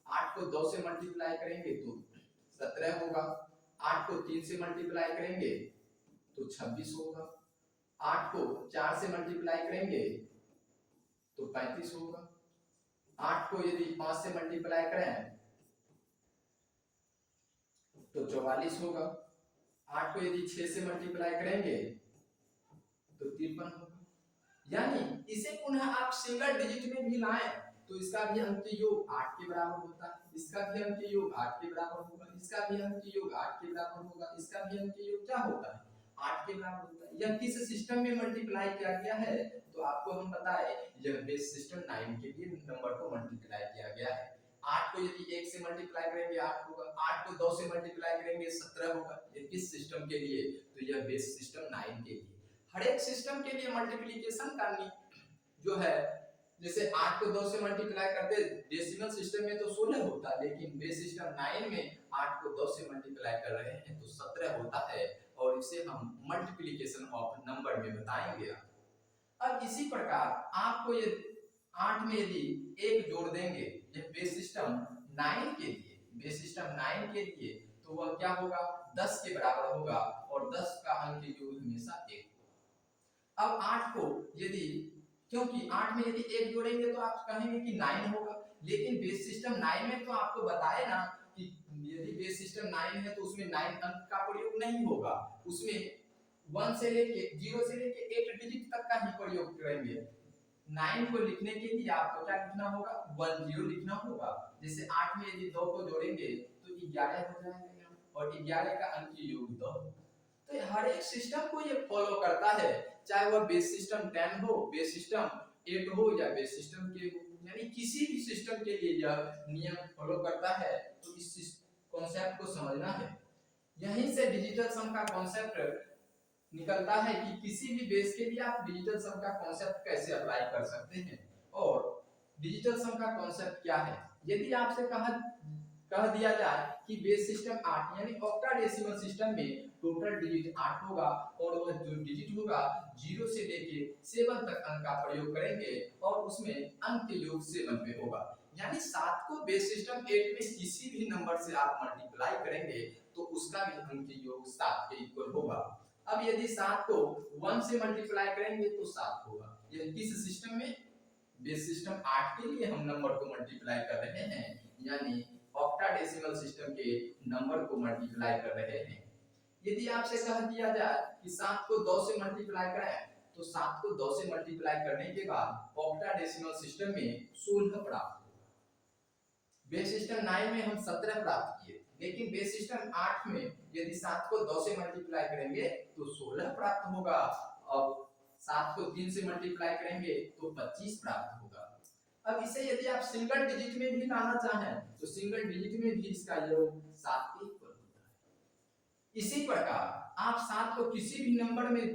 8 को 2 से मल्टीप्लाई करेंगे तो 17 होगा, 8 को 3 से मल्टीप्लाई करेंगे तो 26 होगा, 8 को 4 से मल्टीप्लाई करेंगे तो 35 होगा, 8 को यदि 5 से मल्टीप्लाई करें तो 44 होगा, 8 को यदि 6 से मल्टीप्लाई करेंगे तो 53 होगा। यानी इसे पुनः आप सिंगल डिजिट में भी लाएं तो इसका भी अंक योग 8 के बराबर होता है, इसका भी अंक योग 8 के बराबर होगा, इसका भी अंक योग 8 के बराबर होगा, इसका भी अंक योग क्या होता है 8 के बराबर होता है। यह किस सिस्टम में मल्टीप्लाई किया गया है तो आपको हम बताएं यह बेस सिस्टम 9 के लिए नंबर को मल्टीप्लाई किया गया है। 8 को यदि 1 से मल्टीप्लाई करेंगे 8 होगा, 8 को 2 से मल्टीप्लाई करेंगे 17 होगा। ये किस सिस्टम के लिए तो यह बेस सिस्टम 9 के लिए। हर एक सिस्टम के लिए मल्टीप्लिकेशन करनी जो है जैसे 8 को 2 से मल्टीप्लाई करते डेसिमल सिस्टम में तो 16 होता है, लेकिन बेस सिस्टम 9 में 8 को 2 से मल्टीप्लाई कर रहे हैं तो 17 होता है, और इसे हम मल्टीप्लिकेशन ऑफ नंबर में बताएंगे। अब इसी प्रकार आपको ये 8 में यदि 1 जोड़ देंगे ये बेस सिस्टम 9 के लिए, बेस सिस्टम 9 के लिए, तो वह क्या होगा, 10 के बराबर होगा, और 10 का अंक योग हमेशा 1। अब 8 को यदि, क्योंकि 8 में यदि 1 जोड़ेंगे तो आप कहेंगे कि 9 होगा, लेकिन बेस सिस्टम 9 में तो आपको बताए ना कि यदि बेस सिस्टम 9 है तो उसमें 9 अंक का प्रयोग नहीं होगा, उसमें 1 से लेके 0 से लेके 8 डिजिट तक का ही प्रयोग करेंगे। 9 को लिखने के लिए आपको क्या लिखना होगा, 10 लिखना होगा। जैसे 8 में यदि 2 को जोड़ेंगे तो 11 हो जाएगा, और 11 का अंक योग 2। तो हर एक सिस्टम को ये फॉलो करता है, चाहे वह बेस सिस्टम 10 हो, बेस सिस्टम 8 हो, या बेस सिस्टम के, यानी किसी भी सिस्टम के लिए यह नियम फॉलो करता है। तो इस कॉन्सेप्ट को समझना है। यहीं से डिजिटल सम का कॉन्सेप्ट निकलता है कि किसी भी बेस के लिए आप डिजिटल सम का कॉन्सेप्ट कैसे अप्लाई कर सकते हैं। और डिजिटल सम का कॉन्सेप्ट क्या है, यदि आपसे कह दिया जाए कि बेस सिस्टम 8 यानी ऑक्टाडेसिमल सिस्टम में टोटल डिजिट 8 होगा, और वह जो डिजिट होगा 0 से लेके 7 तक अंक का प्रयोग करेंगे, और उसमें अंक के योग 7 पे होगा। यानी 7 को बेस सिस्टम 8 में किसी भी नंबर से आप मल्टीप्लाई करेंगे तो उसका भी अंक के योग 7 के इक्वल होगा। अब यदि 7 को 1 से मल्टीप्लाई करेंगे तो 7 होगा। यह किस सिस्टम में, बेस सिस्टम 8 के लिए हम नंबर को मल्टीप्लाई कर रहे हैं, यानी ऑक्टाडेसिमल सिस्टम के नंबर को मल्टीप्लाई कर रहे हैं। यदि आपसे कह दिया जाए कि 7 को 2 से मल्टीप्लाई करें, तो 7 को 2 से मल्टीप्लाई करने के बाद ऑक्टाडेसिमल सिस्टम में 16 प्राप्त होगा। बेस सिस्टम 9 में हम 17 प्राप्त किए, लेकिन बेस सिस्टम 8 में यदि 7 को 2 से मल्टीप्लाई करेंगे तो 16 प्राप्त होगा। अब 7 को 3 से मल्टीप्लाई करेंगे तो 25 प्राप्त होगा। अब इसे यदि आप सिंगल डिजिट में भी लाना चाहें तो सिंगल डिजिट में भी इसका योग 7 के इक्वल होता है। इसी प्रकार आप 7 को किसी भी नंबर में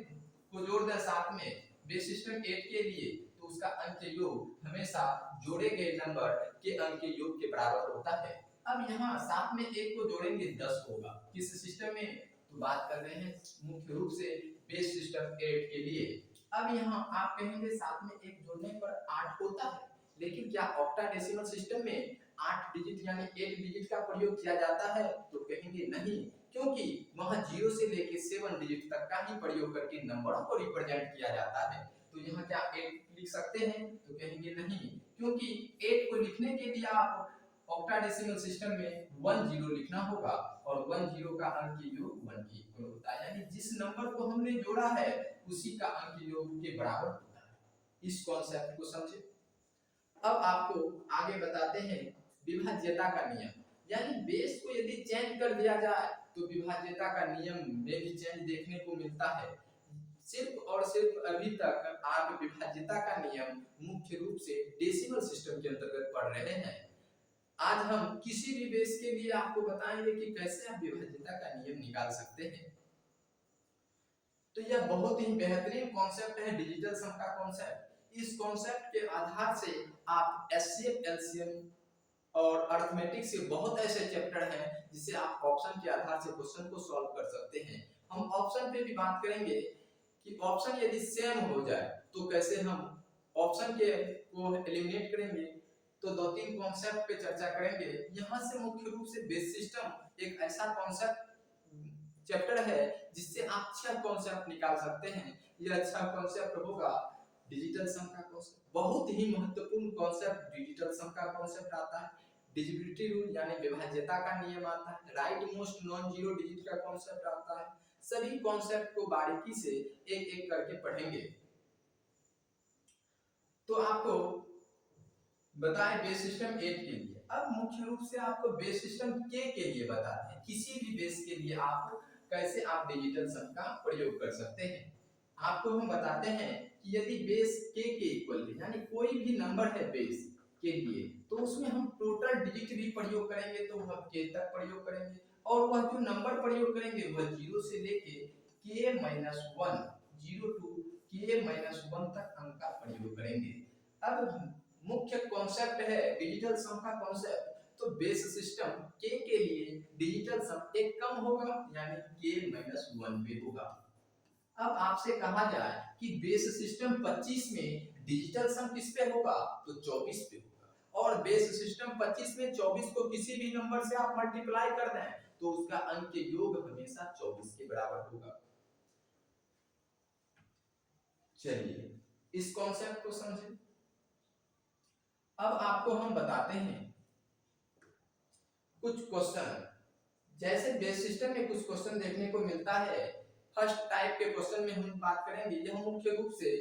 को जोड़ दें 7 में बेस सिस्टम 8 के लिए, तो उसका अंक योग हमेशा जोड़े गए नंबर के अंक योग के बराबर होता है। अब यहाँ 7 में 1 को जोड़ेंगे 10 होगा। किस सिस्टम में, तो बात कर रहे हैं मुख्य रूप से बेस सिस्टम 8 के लिए। अब यहाँ आप कहेंगे 7 में 1 जोड़ने पर 8 होता है, लेकिन क्या ऑक्टाडेसिमल सिस्टम में 8 डिजिट यानी 8 डिजिट का प्रयोग किया जाता है, तो कहेंगे नहीं, क्योंकि वहां 0 से लेके 7 डिजिट तक का ही प्रयोग करके नंबरों को रिप्रेजेंट किया जाता है। तो यहाँ क्या 8 लिख सकते हैं, तो कहेंगे नहीं, क्योंकि 8 को लिखने के लिए आप ऑक्टाडेसिमल सिस्टम में 10 लिखना होगा, और 10 का अंक योग 1 के इक्वल होता है, यानी जिस नंबर को हमने जोड़ा है उसी का अंक योग के बराबर होता है। इस कॉन्सेप्ट को समझे। अब आपको आगे बताते हैं विभाज्यता का नियम, यानी बेस को यदि चेंज कर दिया जाए तो विभाज्यता का नियम में भी चेंज देखने को मिलता है। सिर्फ और सिर्फ अभी तक आप विभाज्यता का नियम मुख्य रूप से डेसिमल सिस्टम के अंतर्गत पढ़ रहे हैं। आज हम किसी भी बेस के लिए आपको बताएंगे कि कैसे आप विभाज्यता का नियम निकाल सकते हैं। तो यह बहुत ही बेहतरीन कॉन्सेप्ट है डिजिटल सम का कॉन्सेप्ट। इस कॉन्सेप्ट के आधार से आप एचसीएफ, एलसीएम और अरिथमेटिक से बहुत ऐसे चैप्टर हैं जिसे आप ऑप्शन के आधार से क्वेश्चन को सॉल्व कर सकते हैं। हम ऑप्शन पे भी बात करेंगे कि ऑप्शन यदि सेम हो जाए तो कैसे हम ऑप्शन के को एलिमिनेट करेंगे। तो 2-3 कॉन्सेप्ट पे चर्चा करेंगे। यहाँ से मुख्य रूप से बेस सिस्टम एक ऐसा कॉन्सेप्ट चैप्टर है जिससे आप 6 कॉन्सेप्ट निकाल सकते हैं। यह अच्छा कॉन्सेप्ट होगा डिजिटल सम का कॉन्सेप्ट। बहुत ही महत्वपूर्ण कॉन्सेप्ट डिजिटल सम का कॉन्सेप्ट आता है। डिविजिबिलिटी रूल यानी विभाज्यता का नियम आता है। Right most non zero digit का कॉन्सेप्ट आता है। सभी कॉन्सेप्ट को बारीकी से एक एक करके पढ़ेंगे। तो आपको बताएं बेस सिस्टम 8 के लिए। अब मुख्य रूप से आपको बेस सिस्टम के लिए बताते हैं। किसी भी बेस के लिए आप कैसे आप डिजिटल सम का प्रयोग कर सकते हैं। आपको हम बताते हैं कि यदि बेस के इक्वल है, यानी कोई भी नंबर है बेस के लिए, तो उसमें हम टोटल डिजिट भी प्रयोग करेंगे तो हम के तक प्रयोग करेंगे, और वह जो नंबर प्रयोग करेंगे वह 0 से लेके k-1 0 टू k-1 तक अंक का प्रयोग करेंगे। अब मुख्य कॉन्सेप्ट है डिजिटल सम का कॉन्सेप्ट। तो बेस सिस्टम के लिए डिजिटल सम एक कम होगा यानी k-1 पे होगा। अब आपसे कहा जाए कि बेस सिस्टम 25 में डिजिटल सम किस पे होगा, तो 24 पे होगा। और बेस सिस्टम 25 में 24 को किसी भी नंबर से आप मल्टीप्लाई कर दें तो उसका अंक के योग हमेशा 24 के बराबर होगा। चलिए इस कॉन्सेप्ट को समझें। अब आपको हम बताते हैं कुछ क्वेश्चन। जैसे बेस सिस्टम में कुछ क्वेश्चन देखने को मिलता है। फर्स्ट टाइप के क्वेश्चन में हम बात करेंगे, यह मुख्य रूप से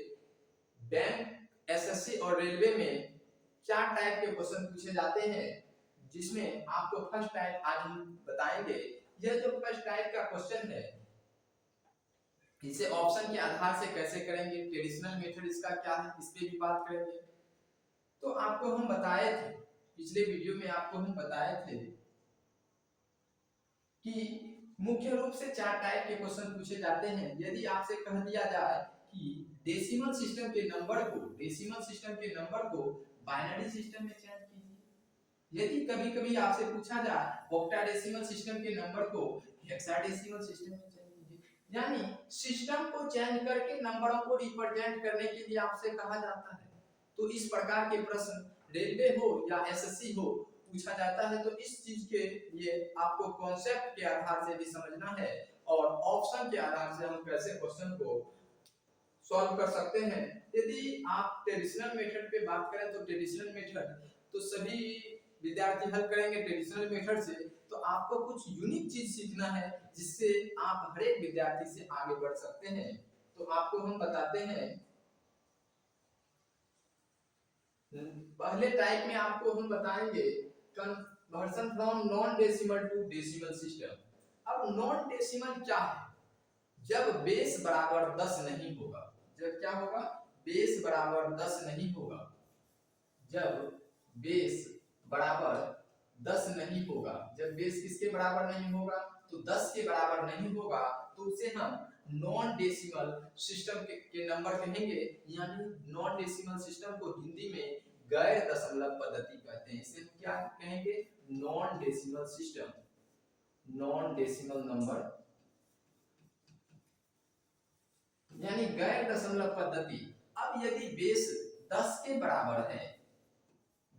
बैंक, एसएससी और रेलवे में 4 टाइप के क्वेश्चन पूछे जाते हैं, जिसमें आपको फर्स्ट टाइप आज हम बताएंगे। यह जो फर्स्ट टाइप का क्वेश्चन है, इसे ऑप्शन के आधार से कैसे करेंगे, ट्रेडिशनल मेथड इसका क्या है, इस पे भी बात करेंगे। तो आपको हम बताए थे, पिछले वीडियो में आपको हम बताए थे कि मुख्य रूप से 4 टाइप के क्वेश्चन पूछे जाते हैं। यदि आपसे कह दिया जाए कि डेसिमल सिस्टम के नंबर को बाइनरी सिस्टम में चेंज कीजिए। यदि कभी-कभी आपसे पूछा जाए ऑक्टाडेसिमल सिस्टम के नंबर को हेक्साडेसिमल सिस्टम में चेंज कीजिए। यानी सिस्टम को चेंज करके नंबरों को रिप्रेजेंट करने के लिए आपसे कहा जाता है। तो इस प्रकार के प्रश्न रेलवे हो या एसएससी हो पूछा जाता है। तो इस चीज के लिए आपको कॉन्सेप्ट के आधार से भी समझना है और ऑप्शन के आधार से हम कैसे क्वेश्चन को सॉल्व कर सकते हैं। यदि आप ट्रेडिशनल मेथड पे बात करें तो ट्रेडिशनल मेथड तो सभी विद्यार्थी हल करेंगे ट्रेडिशनल मेथड से। तो आपको कुछ यूनिक चीज सीखना है जिससे आप हर एक विद्यार्थी से आगे बढ़ सकते हैं। तो आपको हम बताते हैं, पहले टाइप में आपको हम बताएंगे conversion from non decimal to decimal system. अब नॉन डेसिमल क्या है, जब बेस बराबर 10 नहीं होगा। जब क्या होगा, बेस बराबर 10 नहीं होगा। जब बेस बराबर 10 नहीं होगा, जब बेस किसके बराबर नहीं होगा, तो 10 के बराबर नहीं होगा, तो उसे हम नॉन डेसिमल सिस्टम के नंबर कहेंगे। यानी नॉन डेसिमल सिस्टम को हिंदी में गैर दशमलव पद्धति कहते हैं। इसे क्या कहेंगे, non decimal system, non decimal number यानी गैर दशमलव पद्धति। अब यदि बेस 10 के बराबर है,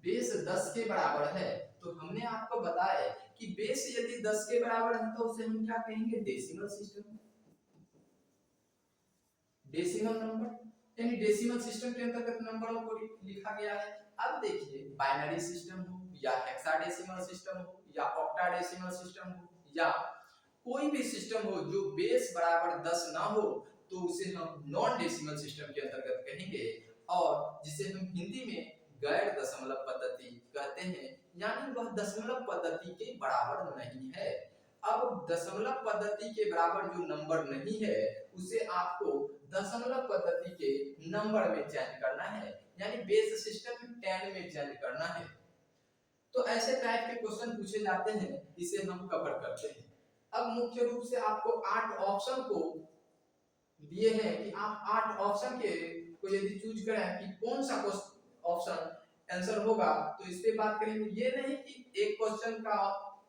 बेस 10 के बराबर है, तो हमने आपको बताया कि बेस यदि 10 के बराबर है तो उसे हम क्या कहेंगे, डेसिमल सिस्टम, डेसिमल नंबर। यानी डेसिमल सिस्टम के अंतर्गत नंबरों को लिखा गया है। अब देखिए बाइनरी सिस्टम हो या हेक्साडेसिमल सिस्टम हो या ऑक्टाडेसिमल सिस्टम हो या कोई भी सिस्टम हो जो बेस बराबर 10 ना हो, तो उसे हम नॉन डेसिमल सिस्टम के अंतर्गत कहेंगे और जिसे हम हिंदी में गैर दशमलव पद्धति कहते हैं। यानी वह दशमलव पद्धति के बराबर नहीं है। अब दशमलव पद्धति के बराबर जो नंबर नहीं है उसे आपको दशमलव पद्धति के नंबर में चेंज करना है, यानी बेस सिस्टम 10 में चेंज करना है। तो ऐसे टाइप के क्वेश्चन पूछे जाते हैं, इसे हम कवर करते हैं। अब मुख्य रूप से आपको 8 ऑप्शन को दिए हैं कि आप 8 ऑप्शन के को यदि चूज करें कि कौन सा ऑप्शन आंसर होगा, तो इस पे बात करेंगे। ये नहीं कि एक क्वेश्चन का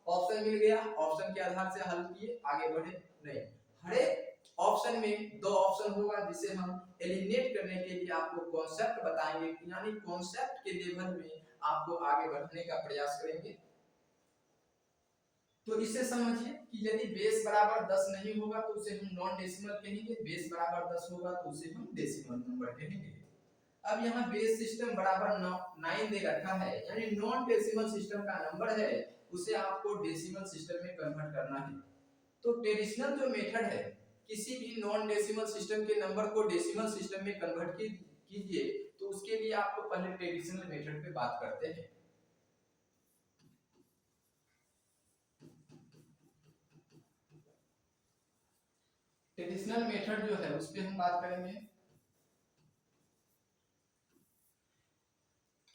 ऑप्शन मिल गया, ऑप्शन के आधार से हल किए आगे बढ़े, नहीं। हर एक ऑप्शन में 2 ऑप्शन होगा जिसे हम एलिमिनेट करने के लिए आपको कॉन्सेप्ट बताएंगे, यानी कॉन्सेप्ट के लेवल में आपको आगे बढ़ने का प्रयास करेंगे। तो इसे समझिए कि यदि बेस बराबर 10 नहीं होगा तो उसे हम नॉन डेसिमल कहेंगे, बेस बराबर 10 होगा तो उसे हम डेसिमल नंबर कहेंगे। अब यहाँ बेस सिस्टम बराबर 9 दे रखा है, यानी नॉन डेसिमल सिस्टम का नंबर है उसे आपको डेसिमल सिस्टम में कन्वर्ट करना है। तो ट्रेडिशनल जो मेथड है, किसी भी नॉन डेसिमल सिस्टम के नंबर को डेसिमल सिस्टम में कन्वर्ट कीजिए, तो उसके लिए आपको पहले ट्रेडिशनल मेथड पे बात करते हैं। ट्रेडिशनल मेथड जो है उस पे हम बात करेंगे।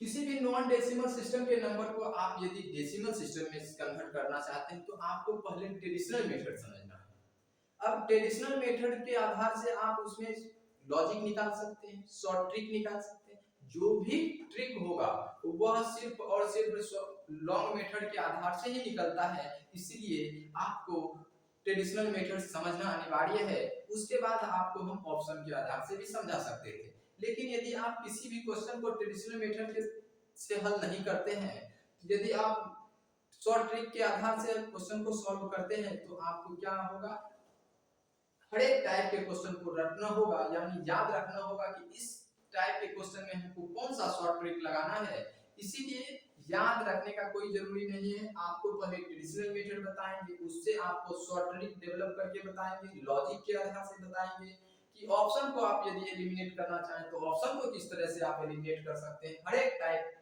किसी भी नॉन डेसिमल सिस्टम के नंबर को आप यदि डेसिमल सिस्टम में कन्वर्ट करना चाहते हैं तो आपको पहले ट्रेडिशनल मेथड समझना है। अब ट्रेडिशनल मेथड के आधार से आप उसमें लॉजिक निकाल सकते हैं, शॉर्ट ट्रिक निकाल सकते हैं। जो भी ट्रिक होगा वह सिर्फ और सिर्फ लॉन्ग मेथड के आधार से ही निकलता है, इसलिए आपको ट्रेडिशनल मेथड समझना अनिवार्य है। उसके बाद आपको हम ऑप्शन के आधार से भी समझा सकते थे, लेकिन यदि आप किसी भी क्वेश्चन को ट्रेडिशनल मेथड से हल नहीं करते हैं, यदि आप शॉर्ट ट्रिक के आधार से क्वेश्चन को सॉल्व करते हैं, तो आपको क्या होगा, हर एक टाइप के क्वेश्चन को रटना होगा, यानी याद रखना होगा कि इस टाइप के क्वेश्चन में हमको कौन सा शॉर्ट ट्रिक लगाना है। इसीलिए याद रखने का कोई जरूरी नहीं है, आपको पहले ट्रेडिशनल मेथड बताएंगे, उससे आपको शॉर्ट ट्रिक डेवलप करके बताएंगे, लॉजिक के आधार से बताएंगे कि ऑप्शन को आप यदि एलिमिनेट करना चाहें तो ऑप्शन को किस तरह से आप एलिमिनेट कर सकते हैं। हर एक टाइप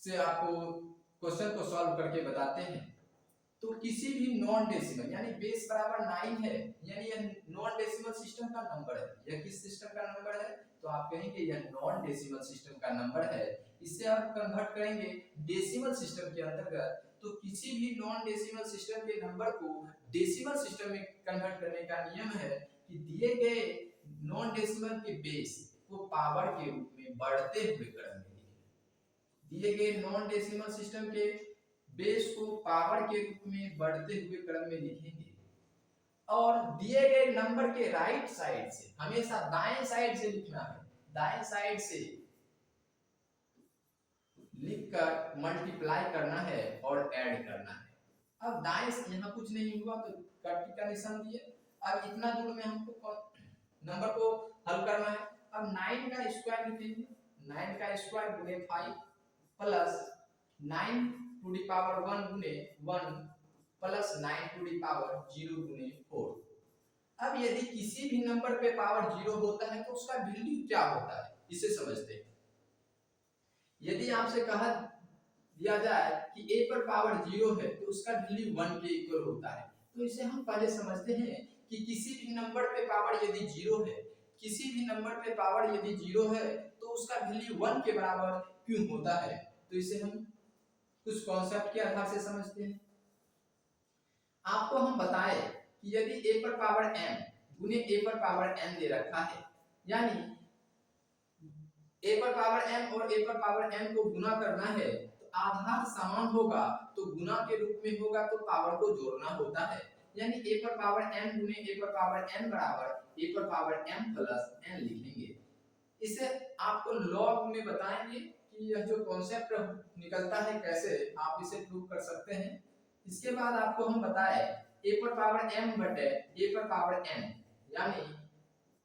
से आपको क्वेश्चन को सॉल्व करके बताते हैं। तो किसी भी नॉन डेसिमल यानी बेस बराबर 9 है, यानी यह नॉन डेसिमल सिस्टम का नंबर है। यह किस सिस्टम का नंबर है, तो आप कहेंगे यह नॉन डेसिमल सिस्टम का नंबर है। इसे आप कन्वर्ट करेंगे डेसिमल सिस्टम के अंतर्गत, तो किसी भी नॉन डेसिमल सिस्टम के नंबर को डेसिमल सिस्टम में कन्वर्ट करने का नियम है कि दिए गए नॉन डेसिमल के बेस को पावर के रूप में बढ़ते हुए क्रम में लिखें। दिए गए नॉन डेसिमल सिस्टम के बेस को पावर के रूप में बढ़ते हुए क्रम में लिखेंगे, और दिए गए नंबर के राइट साइड से, हमेशा दाएं साइड से लिखना है, दाएं साइड से लिखकर मल्टीप्लाई करना है और ऐड करना है। अब दाएं से यहाँ कुछ नहीं हुआ तो कट का निशान दिए। अब इतना दूर में हमको नंबर को हल करना है। अब 9 का स्क्वायर लिखेंगे, 9 का स्क्वायर गुणे 5 प्लस 9 टू दी पावर 1 गुणे 1 प्लस 9 टू दी पावर 0 गुणे 4। अब यदि किसी भी नंबर पे पावर 0 होता है तो उसका वैल्यू क्या होता है, इसे समझते हैं। यदि आपसे कहा दिया जाए कि a पर पावर 0 है तो उसका वैल्यू 1 के इक्वल होता है, तो इसे हम पहले समझते हैं कि किसी भी नंबर पे पावर यदि 0 है, किसी भी नंबर पे पावर यदि 0 है तो उसका वैल्यू 1 के बराबर क्यों होता है। तो इसे हम कुछ कॉन्सेप्ट के आधार से समझते हैं। आपको हम बताएं कि यदि a पर पावर m गुने a पर पावर n दे रखा है, यानी a पर पावर m और a पर पावर n को गुना करना है, तो आधार समान होगा तो गुना के रूप में होगा तो पावर को जोड़ना होता है, यानी a पर पावर m गुने a पर पावर n बराबर a पर पावर m प्लस n लिखेंगे। इसे आपको लॉग में बताएंगे कि यह जो कॉन्सेप्ट निकलता है कैसे आप इसे प्रूव कर सकते हैं। इसके बाद आपको हम बताएं a पर पावर m बटे a पर पावर n, यानी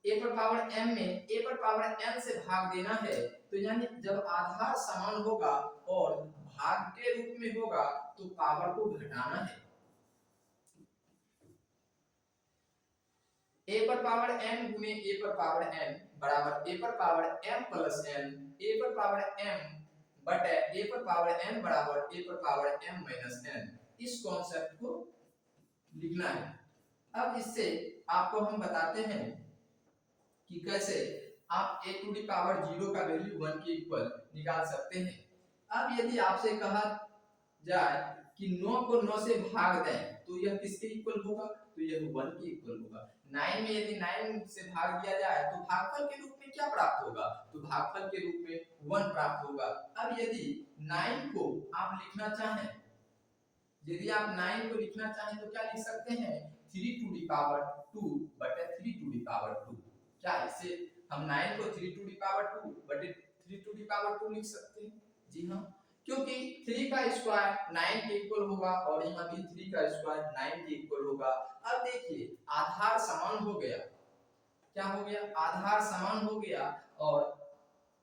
a पर पावर m में a पर पावर n से भाग देना है, तो यानी जब आधार समान होगा और भाग के रूप में होगा तो पावर को घटाना है। a पर पावर m गुने a पर पावर n बराबर a पर power m plus n, a पर पावर m बटे a पर पावर n बराबर a पर पावर m माइनस n। इस कॉन्सेप्ट को लिखना है। अब इससे आपको हम बताते हैं कि कैसे आप a टू दी पावर 0 का वैल्यू 1 के इक्वल निकाल सकते हैं। अब यदि आपसे कहा जाए कि 9 को 9 से भाग दें तो यह किसके इक्वल होगा, तो यह 1 के इक्वल होगा। 9 में यदि 9 से भाग दिया जाए तो भागफल के रूप में क्या प्राप्त होगा, तो भागफल के रूप में 1 प्राप्त होगा। अब यदि 9 को आप लिखना चाहें, यदि आप 9 को लिखना चाहें तो क्या लिख सकते हैं, 3 टू दी पावर 2 बटे 3 टू दी पावर 2। क्या इसे हम 9 को 3 टू दी पावर 2 बटे 3 टू दी पावर 2 लिख सकते हैं? जी हाँ, क्योंकि 3 का स्क्वायर 9 के इक्वल होगा और यहाँ भी 3 का स्क्वायर 9 के इक्वल होगा। अब देखिए आधार समान हो गया, क्या हो गया, आधार समान हो गया और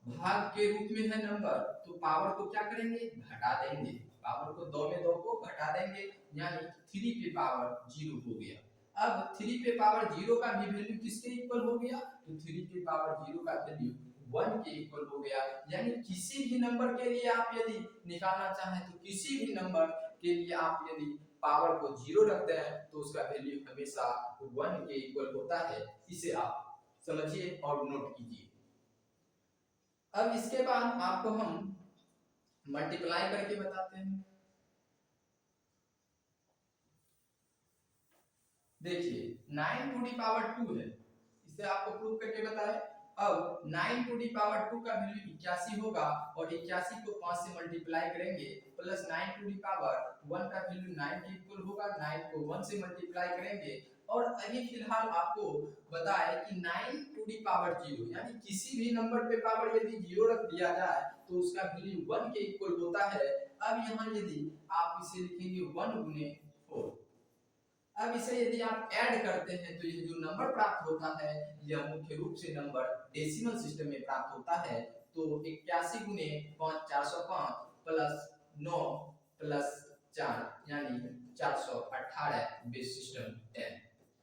भाग के रूप में है नंबर, तो पावर को क्या करेंगे, घटा देंगे। पावर को 2 में 2 को घटा देंगे, यानी 3 पे पावर 0 हो गया। अब 3 पे पावर 0 का भी वैल्यू किसके इक्वल हो गया, तो 3 पे पावर 0 का वैल्यू 1 के इक्वल हो गया। यानी किसी भी नंबर के लिए आप यदि निकालना चाहें तो किसी भी नंबर के लिए आप यदि पावर को 0 रखते हैं तो उसका वैल्यू हमेशा 1 के इक्वल होता है। इसे आप समझिए और नोट कीजिए। अब इसके बाद आपको हम मल्टीप्लाई करके बताते हैं। देखिए 9 टू दी पावर 2 है, इसे आपको प्रूव करके बताएं। अब 9 टू दी पावर 2 का वैल्यू 81 होगा और 81 को 5 से मल्टीप्लाई करेंगे प्लस 9 टू दी पावर 1 का वैल्यू 9 के इक्वल होगा। 9 को 1 से मल्टीप्लाई करेंगे और अभी फिलहाल आपको बताए कि 9 टू दी पावर 0 यानी किसी भी नंबर पे पावर यदि 0 रख दिया जाए तो उसका वैल्यू 1 के इक्वल होता है। अब यहाँ यदि आप इसे लिखेंगे 1 गुने 4, अब इसे यदि आप ऐड करते हैं तो ये जो नंबर प्राप्त होता है यह मुख्य रूप से नंबर डेसिमल सिस्टम में प्राप्त होता है। तो 81 गुने 5 405 प्लस 9 प्लस 4 यानी 418 बेस सिस्टम है।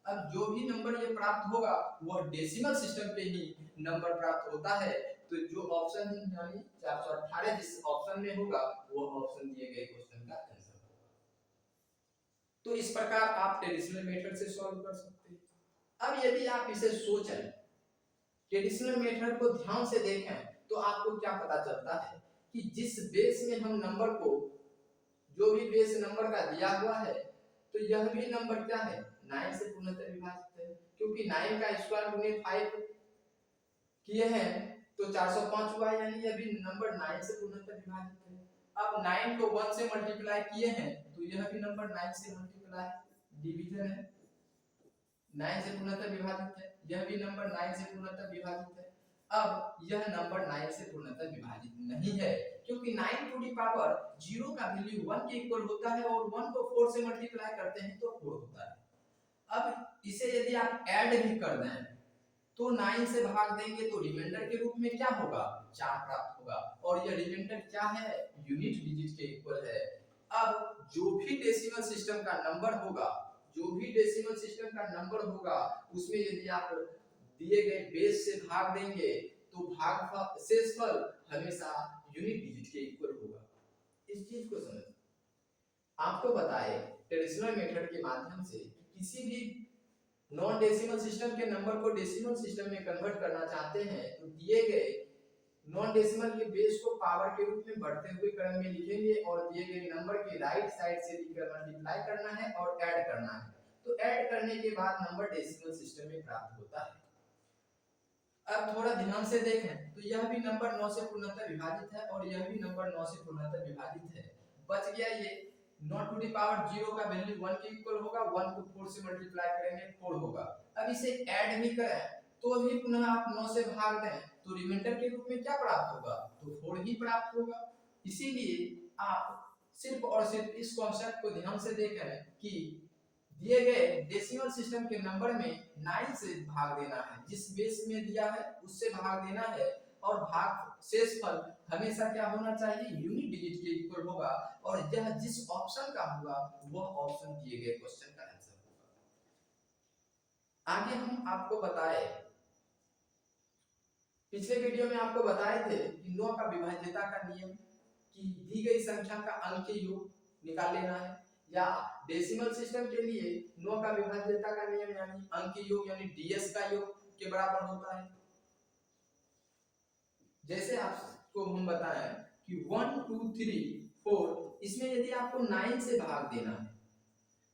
अब जो भी नंबर ये प्राप्त होगा वह डेसिमल सिस्टम पे ही नंबर प्राप्त होता है। तो जो ऑप्शन यानी 418 जिस ऑप्शन में होगा वो ऑप्शन दिए गए क्वेश्चन का आंसर होगा। तो इस प्रकार आप ट्रेडिशनल मेथड से सॉल्व कर सकते हैं। अब यदि आप इसे सोचें, ट्रेडिशनल मेथड को ध्यान से देखें तो आपको क्या पता चलता है कि जिस बेस में हम नंबर को, जो भी बेस नंबर का दिया हुआ है तो यह भी नंबर क्या है 9 से पूर्णतः विभाजित है, क्योंकि 9 का स्क्वायर गुने 5 किए हैं तो 405 हुआ, यानी यह भी नंबर 9 से पूर्णतः विभाजित है। अब 9 को 1 से मल्टीप्लाई किए हैं तो यह भी नंबर 9 से मल्टीप्लाई डिवीजन है, 9 से पूर्णतः विभाजित है, यह भी नंबर 9 से पूर्णतः विभाजित है। अब यह नंबर 9 से पूर्णतः विभाजित नहीं है क्योंकि 9 टू दी पावर 0 का वैल्यू 1 के इक्वल होता है और 1 को 4 से मल्टीप्लाई करते हैं तो 4 होता है। अब इसे यदि आप ऐड भी कर दें तो 9 से भाग देंगे तो रिमाइंडर के रूप में क्या होगा 4 प्राप्त होगा और यह रिमाइंडर क्या है यूनिट डिजिट के इक्वल है। अब जो भी डेसिमल सिस्टम का नंबर होगा, जो भी डेसिमल सिस्टम का नंबर होगा उसमें यदि आप दिए गए बेस से भाग देंगे तो भागफल शेषफल हमेशा यूनिट डिजिट के इक्वल होगा। इस चीज को समझ आपको बताए ट्रेडिशनल मेथड के माध्यम से किसी भी नॉन डेसिमल सिस्टम के नंबर को डेसिमल सिस्टम में कन्वर्ट करना चाहते हैं तो दिए गए नॉन डेसिमल के बेस को पावर के रूप में बढ़ते हुए क्रम में लिखेंगे और दिए गए नंबर के राइट साइड से लिखकर मल्टीप्लाई करना है और ऐड करना है। तो ऐड करने के बाद नंबर डेसिमल सिस्टम में प्राप्त होता है। अब थोड़ा ध्यान से देखें तो यह भी नंबर 9 से पूर्णतः विभाजित है और यह भी नंबर 9 से पूर्णतः विभाजित है। बच गया ये 9 टू दी पावर 0 का वैल्यू 1 के इक्वल होगा, 1 को 4 से मल्टीप्लाई करेंगे 4 होगा। अब इसे ऐड भी करें तो भी पुनः आप 9 से भाग दें तो रिमाइंडर के रूप में क्या प्राप्त होगा तो 4 ही प्राप्त होगा। इसीलिए आप सिर्फ और सिर्फ इस कॉन्सेप्ट को ध्यान से देखें कि दिए गए डेसिमल सिस्टम के नंबर में 9 से भाग देना है, जिस बेस में दिया है उससे भाग देना है और भाग शेषफल हमेशा क्या होना चाहिए यूनिट डिजिट के इक्वल होगा और यह जिस ऑप्शन का होगा वह ऑप्शन दिए गए क्वेश्चन का आंसर होगा। आगे हम आपको बताए, पिछले वीडियो में आपको बताए थे कि 9 का विभाज्यता का नियम कि दी गई संख्या का अंक योग निकाल लेना है, या डेसिमल सिस्टम के लिए 9 का विभाज्यता का नियम यानी अंक योग यानी डीएस का योग के बराबर होता है। जैसे आपको हम बताएं कि 1 2 3 4 इसमें यदि आपको 9 से भाग देना है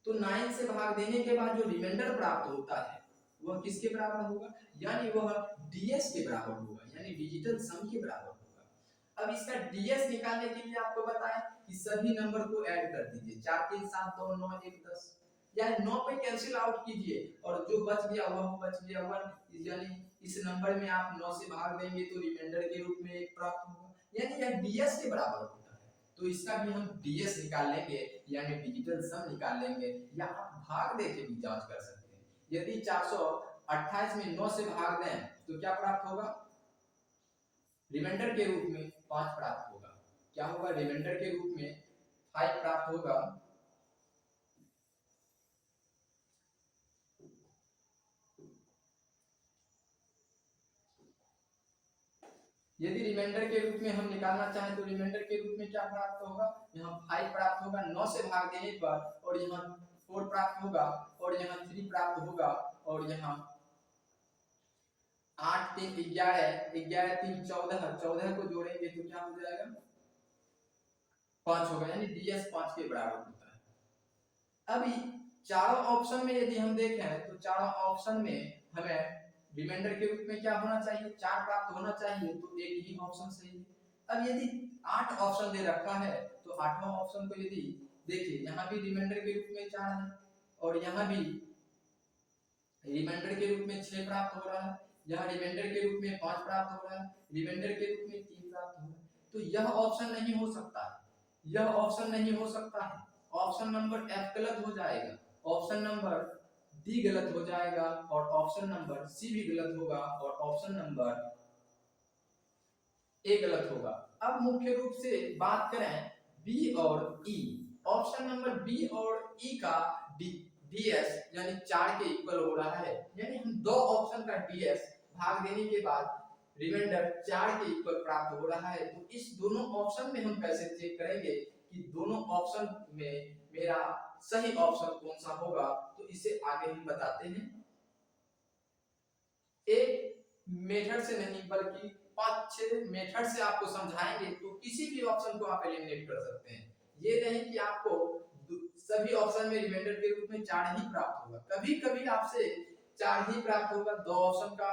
तो 9 से भाग देने के बाद जो रिमाइंडर प्राप्त होता है वह किसके बराबर होगा, यानी वह डीएस के बराबर होगा, यानी डिजिटल सम के बराबर होगा। अब इसका डीएस निकालने के लिए आपको बताएं कि सभी नंबर को ऐड कर दीजिए, 4 3 7 2 9 1 10, यानी 9 पे कैंसिल आउट कीजिए और जो बच गया वह बच गया 1, यानी इस नंबर में आप 9 से भाग देंगे तो रिमाइंडर के रूप में 1 प्राप्त होगा, यानी यह डीएस के बराबर होता है। तो इसका भी हम डीएस निकाल लेंगे यानी डिजिटल सम निकाल लेंगे, या आप भाग दे के भी जांच कर सकते हैं। यदि 428 में 9 से भाग दें तो क्या प्राप्त होगा, रिमाइंडर के रूप में 5 प्राप्त होगा। क्या होगा, रिमाइंडर के रूप में 5 प्राप्त होगा। यदि रिमाइंडर के रूप में हम निकालना चाहें तो रिमाइंडर के रूप में क्या प्राप्त होगा, यहाँ 5 प्राप्त होगा 9 से भाग देने पर, और यहाँ 4 प्राप्त होगा और यहाँ 3 प्राप्त होगा और यहाँ 8 3 11 11 3 14 14 को जोड़ेंगे तो क्या हो जाएगा 5 होगा, यानी डीएस 5 के बराबर होता है। अभी चारों ऑप्शन में यदि हम देखें तो चारों ऑप्शन में हमें रिमाइंडर के रूप में क्या होना चाहिए, 4 प्राप्त होना चाहिए, तो एक ही ऑप्शन सही है। अब यदि 8 ऑप्शन दे रखा है तो 8वां ऑप्शन को यदि देखिए, यहाँ भी रिमाइंडर के रूप में 4 है और यहाँ भी रिमाइंडर के रूप में 6 प्राप्त हो रहा है, यहाँ रिमाइंडर के रूप में 5 प्राप्त हो रहा है, रिमाइंडर के रूप में 3 प्राप्त हो रहा है, तो यह ऑप्शन नहीं हो सकता है, यह ऑप्शन नहीं हो सकता है। ऑप्शन नंबर F गलत हो जाएगा, ऑप्शन नंबर डी गलत हो जाएगा और ऑप्शन नंबर सी भी गलत होगा और ऑप्शन नंबर ए गलत होगा। अब मुख्य रूप से बात करें बी और ई, ऑप्शन नंबर बी और ई का डीएस यानी 4 के इक्वल हो रहा है, यानी हम दो ऑप्शन का डीएस भाग देने के बाद रिमाइंडर 4 के इक्वल प्राप्त हो रहा है। तो इस दोनों ऑप्शन में हम कैसे चेक करेंगे कि दोनों ऑप्शन में मेरा सही ऑप्शन कौन सा होगा, तो इसे आगे हम बताते हैं। एक मेथड से नहीं बल्कि 5-6 मेथड से आपको समझाएंगे, तो किसी भी ऑप्शन को आप एलिमिनेट कर सकते हैं। ये नहीं कि आपको सभी ऑप्शन में रिमाइंडर के रूप में 4 ही प्राप्त होगा, कभी कभी आपसे 4 ही प्राप्त होगा, 2 ऑप्शन का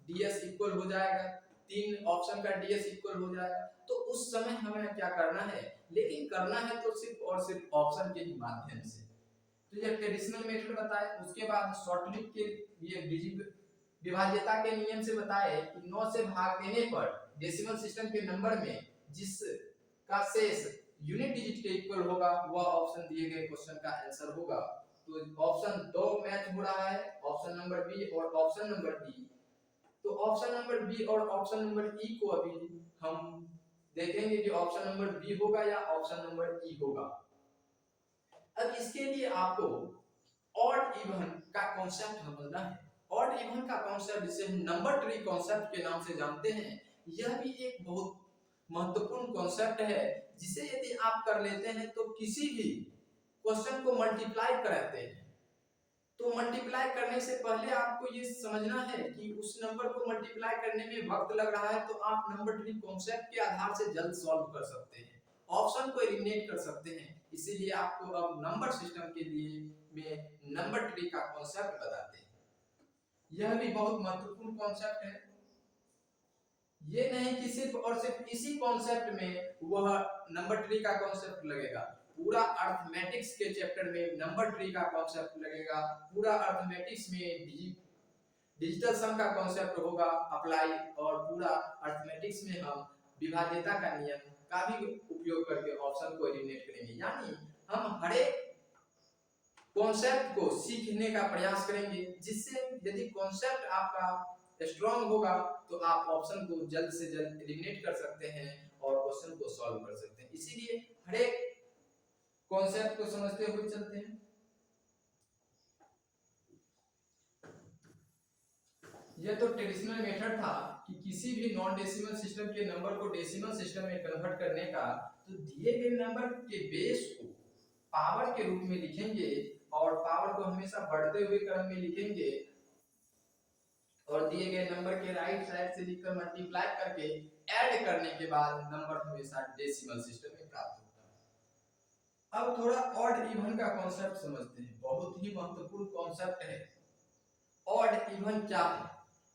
डीएस इक्वल हो जाएगा, 3 ऑप्शन का डीएस इक्वल हो जाएगा, तो उस समय हमें क्या करना है, लेकिन करना है तो सिर्फ और सिर्फ ऑप्शन के ही माध्यम से। तो ये ट्रेडिशनल मेथड बताए, उसके बाद शॉर्टलिस्ट के लिए विभाज्यता के नियम से बताए कि 9 से भाग देने पर डेसिमल सिस्टम के नंबर में जिसका शेष यूनिट डिजिट के इक्वल होगा वह ऑप्शन दिए गए क्वेश्चन का आंसर होगा। तो ऑप्शन 2 मैच हो रहा है, ऑप्शन नंबर बी और ऑप्शन नंबर डी। तो ऑप्शन नंबर बी और ऑप्शन नंबर ई को अभी हम देखेंगे कि ऑप्शन नंबर बी होगा या ऑप्शन नंबर ई होगा। अब इसके लिए आपको ऑड इवन का कॉन्सेप्ट समझना है। ऑड इवन का कॉन्सेप्ट जिसे हम नंबर ट्री कॉन्सेप्ट के नाम से जानते हैं, यह भी एक बहुत महत्वपूर्ण कॉन्सेप्ट है, जिसे यदि आप कर लेते हैं तो किसी भी क्वेश्चन को मल्टीप्लाई कराते हैं। तो मल्टीप्लाई करने से पहले आपको ये समझना है कि उस नंबर को मल्टीप्लाई करने में वक्त लग रहा है, तो आप नंबर ट्री कॉन्सेप्ट के आधार से जल्द सॉल्व कर सकते हैं, ऑप्शन को एलिमिनेट कर सकते हैं। इसीलिए आपको अब नंबर सिस्टम के लिए में नंबर ट्री का कॉन्सेप्ट बताते हैं। यह भी बहुत महत्वपूर्ण कॉन्सेप्ट है। ये नहीं कि सिर्फ और सिर्फ इसी कॉन्सेप्ट में वह नंबर ट्री का कॉन्सेप्ट लगेगा, पूरा अर्थमेटिक्स के चैप्टर में नंबर ट्री का कॉन्सेप्ट लगेगा, पूरा अर्थमेटिक्स में डिजिटल सम का कॉन्सेप्ट होगा अप्लाई, और पूरा अर्थमेटिक्स में हम विभाज्यता का नियम का भी उपयोग करके ऑप्शन को एलिमिनेट करेंगे। यानी हम हर एक कॉन्सेप्ट को सीखने का प्रयास करेंगे, जिससे यदि कॉन्सेप्ट आपका स्ट्रॉन्ग होगा तो आप ऑप्शन को जल्द से जल्द एलिमिनेट कर सकते हैं और क्वेश्चन को सॉल्व कर सकते हैं। इसीलिए हर एक कॉन्सेप्ट को समझते हुए चलते हैं। यह तो ट्रेडिशनल मेथड था कि किसी भी नॉन डेसिमल सिस्टम के नंबर को डेसिमल सिस्टम में कन्वर्ट करने का। तो दिए गए नंबर के बेस को पावर के रूप में लिखेंगे और पावर को हमेशा बढ़ते हुए क्रम में लिखेंगे, और दिए गए नंबर के राइट साइड से लिखकर मल्टीप्लाई करके ऐड करने के बाद नंबर हमेशा डेसिमल सिस्टम में प्राप्त होता है। अब थोड़ा ऑड इवन का कॉन्सेप्ट समझते हैं, बहुत ही महत्वपूर्ण कॉन्सेप्ट है। ऑड इवन क्या है,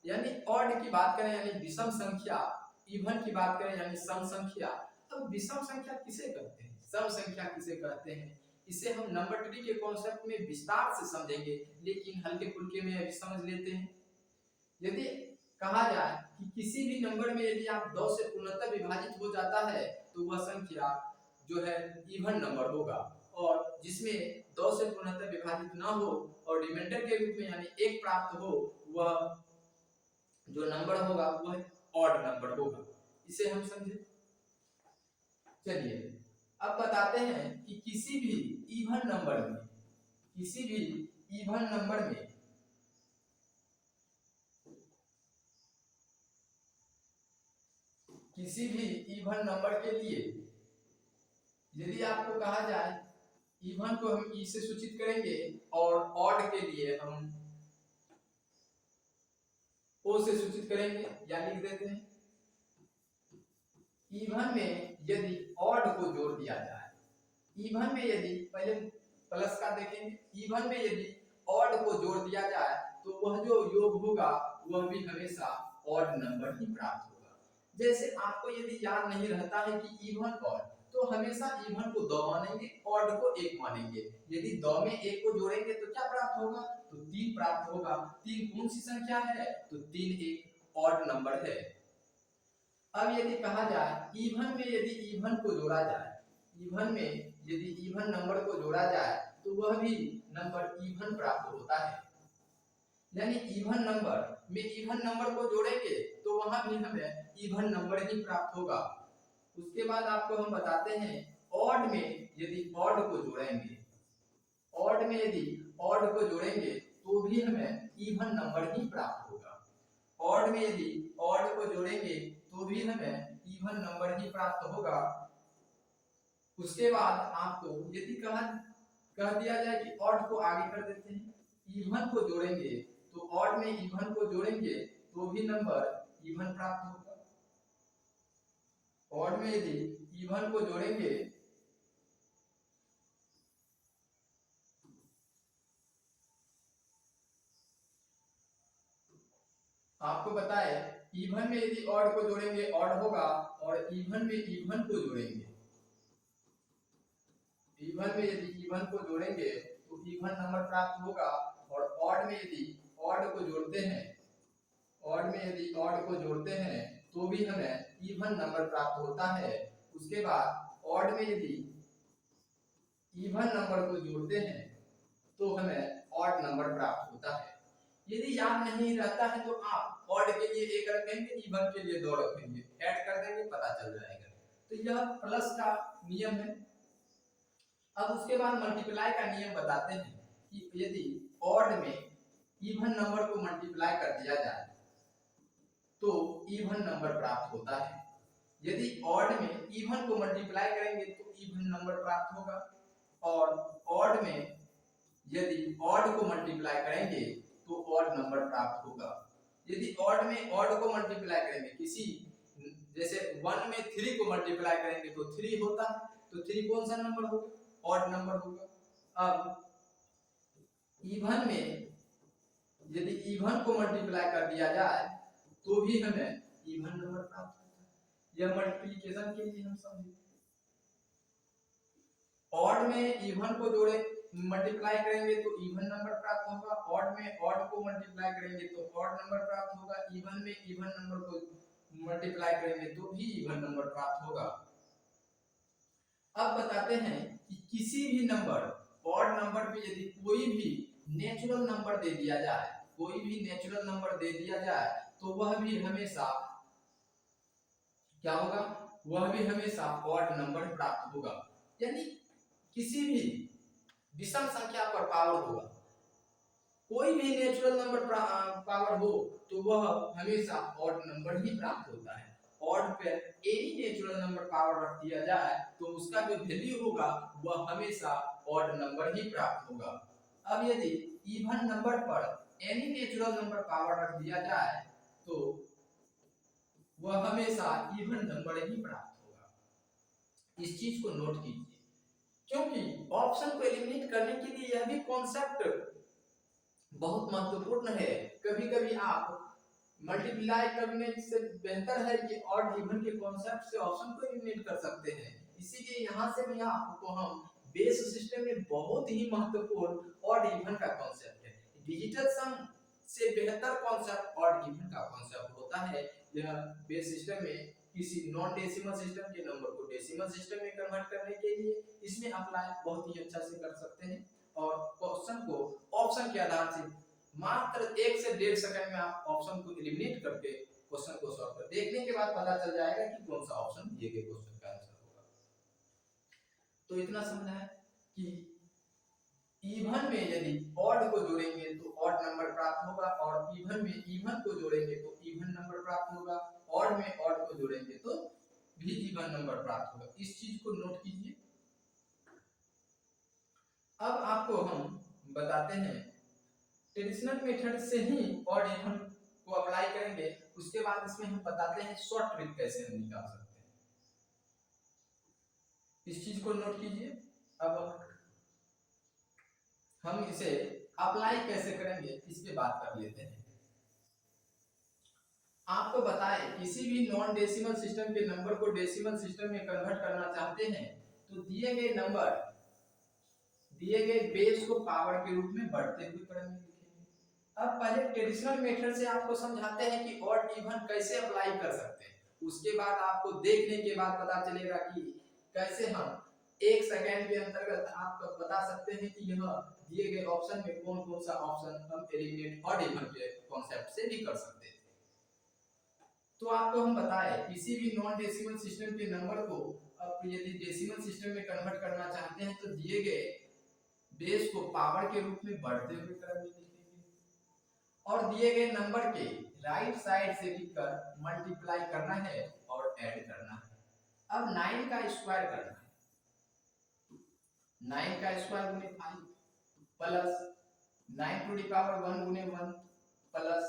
यानी ऑड की बात करें यानी विषम संख्या, इवन की बात करें यानी सम संख्या। अब विषम संख्या किसे कहते हैं, सम संख्या किसे कहते हैं, इसे हम नंबर ट्री के कॉन्सेप्ट में विस्तार से समझेंगे, लेकिन हल्के फुल्के में अभी समझ लेते हैं। यदि कहा जाए कि किसी भी नंबर में यदि आप 2 से पूर्णतः विभाजित हो जाता है तो वह संख्या जो है इवन नंबर होगा, और जिसमें 2 से पूर्णतः विभाजित ना हो और रिमाइंडर के रूप में यानी 1 प्राप्त हो, वह जो नंबर होगा वह ऑड नंबर होगा। इसे हम समझे। चलिए अब बताते हैं कि किसी भी इवन नंबर में, किसी भी इवन नंबर में किसी भी इवन नंबर के लिए यदि आपको कहा जाए, इवन को हम ई से सूचित करेंगे और ऑड के लिए हम ओ से सूचित करेंगे या लिख देते हैं। इवन में यदि ऑड को जोड़ दिया जाए, इवन में यदि पहले प्लस का देखेंगे, इवन में यदि ऑड को जोड़ दिया जाए तो वह जो योग होगा वह भी हमेशा ऑड नंबर ही प्राप्त होगा। जैसे आपको यदि याद नहीं रहता है कि इवन ऑड, तो हमेशा इवन को 2 मानेंगे, ऑड को 1 मानेंगे। यदि 2 में 1 को जोड़ेंगे तो क्या प्राप्त होगा? तो 3 प्राप्त होगा। 3 कौन सी संख्या है? तो 3 एक ऑड नंबर है। अब यदि कहा जाए इवन में यदि इवन को जोड़ा जाए, इवन में यदि इवन नंबर को जोड़ा जाए तो वह भी नंबर इवन प्राप्त होता है। यानी इवन नंबर में इवन नंबर को जोड़ेंगे तो वहां भी हमें इवन नंबर ही प्राप्त होगा। उसके बाद आपको हम बताते हैं ऑड में यदि ऑड को जोड़ेंगे, ऑड में यदि ऑड को जोड़ेंगे तो भी हमें इवन नंबर ही प्राप्त होगा। ऑड में यदि ऑड को जोड़ेंगे तो भी हमें इवन नंबर ही प्राप्त होगा। उसके बाद आपको यदि कह दिया जाए कि ऑड को आगे कर देते हैं, इवन को जोड़ेंगे तो ऑड में इवन को जोड़ेंगे तो भी नंबर इवन प्राप्त होगा। ऑड में यदि इवन को जोड़ेंगे आपको बताए इवन में यदि ऑड को जोड़ेंगे ऑड होगा, और इवन में इवन को जोड़ेंगे, इवन में यदि इवन को जोड़ेंगे तो इवन नंबर प्राप्त होगा। और ऑड में यदि ऑड को जोड़ते हैं, ऑड में यदि ऑड को जोड़ते हैं तो भी हमें इवन नंबर प्राप्त होता है। उसके बाद ऑड में यदि इवन नंबर को जोड़ते हैं तो हमें ऑड नंबर प्राप्त होता है। यदि याद नहीं रहता है तो आप ऑड के लिए 1 रखेंगे, इवन के लिए 2 रखेंगे, ऐड कर देंगे, पता चल जाएगा। तो यह प्लस का नियम है। अब उसके बाद मल्टीप्लाई का नियम बताते हैं कि यदि ऑड में इवन नंबर को मल्टीप्लाई कर दिया जाए तो इवन नंबर प्राप्त होता है। यदि ऑड में इवन को मल्टीप्लाई करेंगे तो इवन नंबर प्राप्त होगा। और ऑड में यदि ऑड को मल्टीप्लाई करेंगे तो ऑड नंबर प्राप्त होगा। यदि ऑड में ऑड को मल्टीप्लाई करेंगे, किसी जैसे 1 में 3 को मल्टीप्लाई करेंगे तो 3 होता है, तो 3 कौन सा नंबर होगा? ऑड नंबर होगा। अब इवन में यदि इवन को मल्टीप्लाई कर दिया जाए तो भी हमें इवन नंबर प्राप्त होता है। यह मल्टीप्लिकेशन के लिए हम समझे। ऑड में इवन को जोड़े मल्टीप्लाई करेंगे तो इवन नंबर प्राप्त होगा। ऑड में ऑड को मल्टीप्लाई करेंगे तो ऑड नंबर प्राप्त होगा। इवन में इवन नंबर को मल्टीप्लाई करेंगे तो भी इवन नंबर प्राप्त होगा। अब बताते हैं कि किसी भी नंबर, ऑड नंबर पे यदि कोई भी नेचुरल नंबर दे दिया जाए, कोई भी नेचुरल नंबर दे दिया जाए तो वह भी हमेशा क्या होगा? वह भी हमेशा ऑड नंबर प्राप्त होगा। यानी किसी भी विषम संख्या पर पावर होगा, कोई भी नेचुरल नंबर पावर हो तो वह हमेशा ऑड नंबर ही प्राप्त होता है। ऑड पे एनी नेचुरल नंबर पावर रख दिया जाए तो उसका जो वैल्यू होगा वह हमेशा ऑड नंबर ही प्राप्त होगा। अब यदि इवन नंबर पर एनी नेचुरल नंबर पावर रख दिया जाए तो वह हमेशा इवन नंबर ही प्राप्त होगा। इस चीज को नोट कीजिए, क्योंकि ऑप्शन को एलिमिनेट करने के लिए यह भी कॉन्सेप्ट बहुत महत्वपूर्ण है। कभी कभी आप मल्टीप्लाई करने से बेहतर है कि ऑड इवन के कॉन्सेप्ट से ऑप्शन को एलिमिनेट कर सकते हैं। इसीलिए यहाँ से भी आपको हम बेस सिस्टम में बहुत ही महत्वपूर्ण ऑड इवन का कॉन्सेप्ट है। डिजिटल सम से बेहतर कॉन्सेप्ट ऑड इवन का कॉन्सेप्ट होता है। यह बेस सिस्टम में किसी नॉन डेसिमल सिस्टम के नंबर को डेसिमल सिस्टम में कन्वर्ट करने के लिए इसमें अप्लाई बहुत ही अच्छा से कर सकते हैं। और क्वेश्चन को ऑप्शन के आधार से मात्र 1 से 1.5 सेकंड में आप ऑप्शन को एलिमिनेट करके क्वेश्चन को सॉल्व कर देखने के बाद पता चल जाएगा कि कौन सा ऑप्शन दिए गए क्वेश्चन का आंसर होगा। तो इतना समझना है कि इवन में यदि ऑड को जोड़ेंगे तो ऑड नंबर प्राप्त होगा, और इवन में इवन को जोड़ेंगे तो इवन नंबर प्राप्त होगा। ऑड में ऑड को जोड़ेंगे तो भी इवन नंबर प्राप्त होगा। इस चीज को नोट कीजिए। अब आपको हम बताते हैं ट्रेडिशनल मेथड से ही ऑड इवन को अप्लाई करेंगे। उसके बाद इसमें हम बताते हैं शॉर्ट ट्रिक कैसे हम निकाल सकते हैं। इस चीज को नोट कीजिए। अब हम इसे अप्लाई कैसे करेंगे इस पे बात कर लेते हैं। आपको बताएं किसी भी नॉन डेसिमल सिस्टम के नंबर को डेसिमल सिस्टम में कन्वर्ट करना चाहते हैं तो दिए गए बेस को पावर के रूप में बढ़ते हुए क्रम में लिखेंगे। अब पहले ट्रेडिशनल मेथड से आपको समझाते हैं कि ऑड इवन कैसे अप्लाई कर सकते हैं। उसके बाद आपको देखने के बाद पता चलेगा कि कैसे हम 1 सेकेंड के अंतर्गत आप बता सकते हैं कि यह दिए गए ऑप्शन में कौन कौन सा ऑप्शन हम एलिमिनेट ऑड इवन के कॉन्सेप्ट से भी कर सकते हैं। तो आपको हम बताएं किसी भी नॉन डेसिमल सिस्टम के नंबर को अब यदि डेसिमल सिस्टम में कन्वर्ट करना चाहते हैं तो दिए गए बेस को पावर के रूप में बढ़ते हुए क्रम में लिखेंगे और दिए गए नंबर के राइट साइड से लिखकर मल्टीप्लाई करना है और ऐड करना है। अब 9 का स्क्वायर करना है, 9 का स्क्वायर गुने 5 प्लस 9 टू द पावर 1 गुने 1 प्लस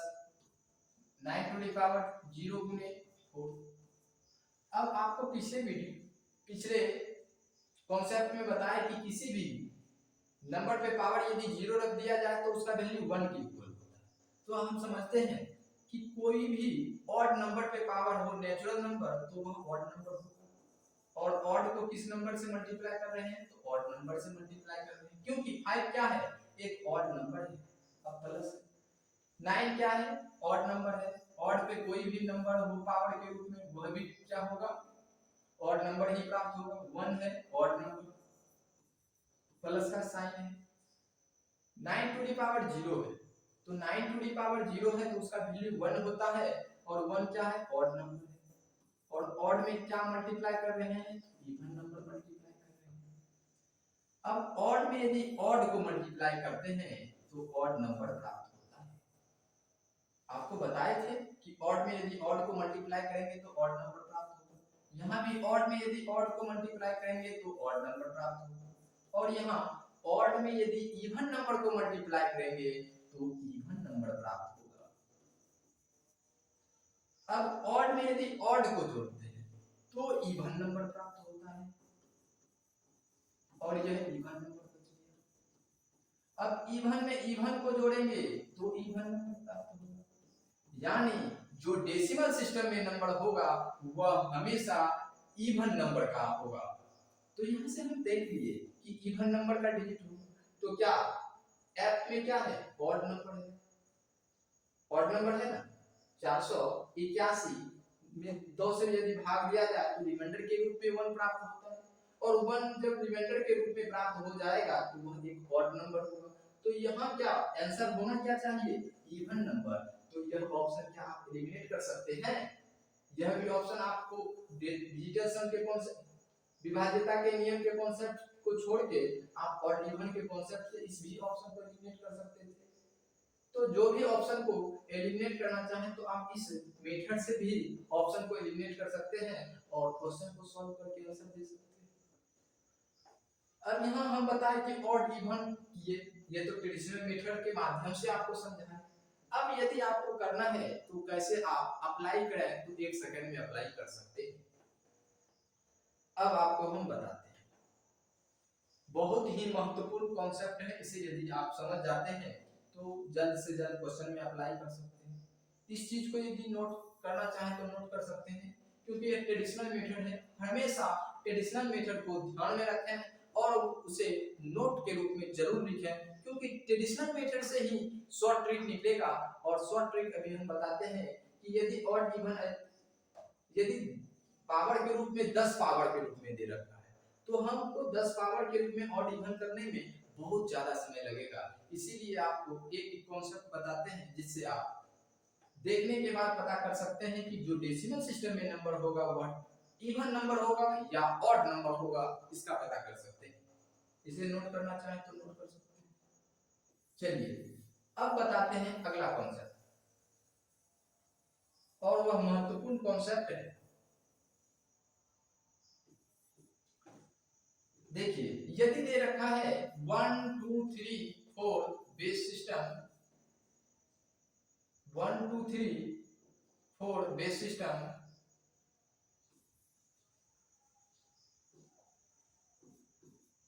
9 टू द पावर 0 गुने 4। अब आपको पिछले कॉन्सेप्ट में बताया कि किसी भी नंबर पे पावर यदि 0 रख दिया जाए तो उसका वैल्यू 1 के इक्वल होता है। तो हम समझते हैं कि कोई भी ऑड नंबर पे पावर हो नेचुरल नंबर तो वह ऑड नंबर होगा और ऑड को किस नंबर से मल्टीप्लाई कर रहे हैं तो ऑड नंबर से मल्टीप्लाई कर रहे हैं क्योंकि 5 क्या है एक ऑड नंबर है। अब प्लस 9 क्या है ऑड नंबर है, ऑड पे कोई भी नंबर हो पावर के रूप में वह भी क्या होगा ऑड नंबर ही प्राप्त होगा। 1 है ऑड नंबर प्लस का साइन है, 9 टू द पावर 0 है तो 9 टू द पावर 0 है तो उसका वैल्यू 1 होता है और 1 क्या है ऑड नंबर है और ऑड में क्या मल्टीप्लाई कर रहे हैं इवन नंबर मल्टीप्लाई कर रहे हैं। अब ऑड में यदि ऑड को मल्टीप्लाई करते हैं तो ऑड नंबर प्राप्त होता है। आपको बताए थे कि ऑड में यदि ऑड को मल्टीप्लाई करेंगे तो ऑड नंबर प्राप्त होगा, यहाँ भी ऑड में यदि ऑड को मल्टीप्लाई करेंगे तो ऑड नंबर प्राप्त होगा और यहाँ ऑड में यदि इवन नंबर को मल्टीप्लाई करेंगे तो इवन नंबर प्राप्त होगा। अब ऑड में यदि ऑड को जोड़ते हैं तो इवन नंबर प्राप्त होता है और यह इवन नंबर बच गया। अब इवन में इवन को जोड़ेंगे तो इवन नंबर प्राप्त होगा, यानी जो डेसिमल सिस्टम में नंबर होगा वह हमेशा इवन नंबर का होगा। तो यहां से हम देख लिए कि इवन नंबर का डिजिट होगा तो क्या एफ में क्या है ऑड नंबर है, ऑड नंबर है ना 481 में 2 से यदि भाग दिया जाए तो रिमाइंडर के रूप में 1 प्राप्त होता है और 1 जब रिमाइंडर के रूप में प्राप्त हो जाएगा तो वह एक ऑड नंबर होगा। तो यहाँ क्या आंसर होना क्या चाहिए इवन नंबर। तो यह ऑप्शन क्या आप एलिमिनेट कर सकते हैं, यह भी ऑप्शन आपको डिजिटल सम के कॉन्सेप्ट विभाज्यता के नियम के कॉन्सेप्ट को छोड़ के आप ऑड इवन के कॉन्सेप्ट से इस भी ऑप्शन को एलिमिनेट कर सकते थे। तो जो भी ऑप्शन को एलिमिनेट करना चाहें तो आप इस मेथड से भी ऑप्शन को एलिमिनेट कर सकते हैं और क्वेश्चन को सॉल्व करके आंसर दे सकते हैं। अब यहाँ हम बताएं कि ऑड इवन ये तो ट्रेडिशनल मेथड के माध्यम से आपको समझाएं। अब यदि आपको करना है तो कैसे आप अप्लाई करें तो 1 सेकंड में अप्लाई कर सकते हैं। अब आपको हम बताते हैं, बहुत ही महत्वपूर्ण कॉन्सेप्ट है, इसे यदि आप समझ जाते हैं तो जल्द से जल्द क्वेश्चन में अप्लाई कर सकते हैं। इस चीज को यदि नोट करना चाहें तो नोट कर सकते हैं क्योंकि ये ट्रेडिशनल मेथड है, हमेशा ट्रेडिशनल मेथड को ध्यान में रखें और उसे नोट के रूप में जरूर लिखें क्योंकि ट्रेडिशनल मेथड से ही शॉर्ट ट्रिक निकलेगा। और शॉर्ट ट्रिक अभी हम बताते हैं कि यदि ऑड इवन यदि पावर के रूप में 10 पावर के रूप में दे रखा है तो हमको 10 पावर के रूप में ऑड इवन करने में बहुत ज्यादा समय लगेगा, इसीलिए आपको एक कॉन्सेप्ट बताते हैं जिससे आप देखने के बाद पता कर सकते हैं कि जो डेसिमल सिस्टम में नंबर होगा वह इवन नंबर होगा या ऑड नंबर होगा, इसका पता कर सकते हैं। इसे नोट करना चाहें तो नोट कर सकते हैं। चलिए अब बताते हैं अगला कॉन्सेप्ट और वह महत्वपूर्ण कॉन्सेप्ट है। देखिए यदि दे रखा है 1 2 3 4 base system 1 2 3 4 base system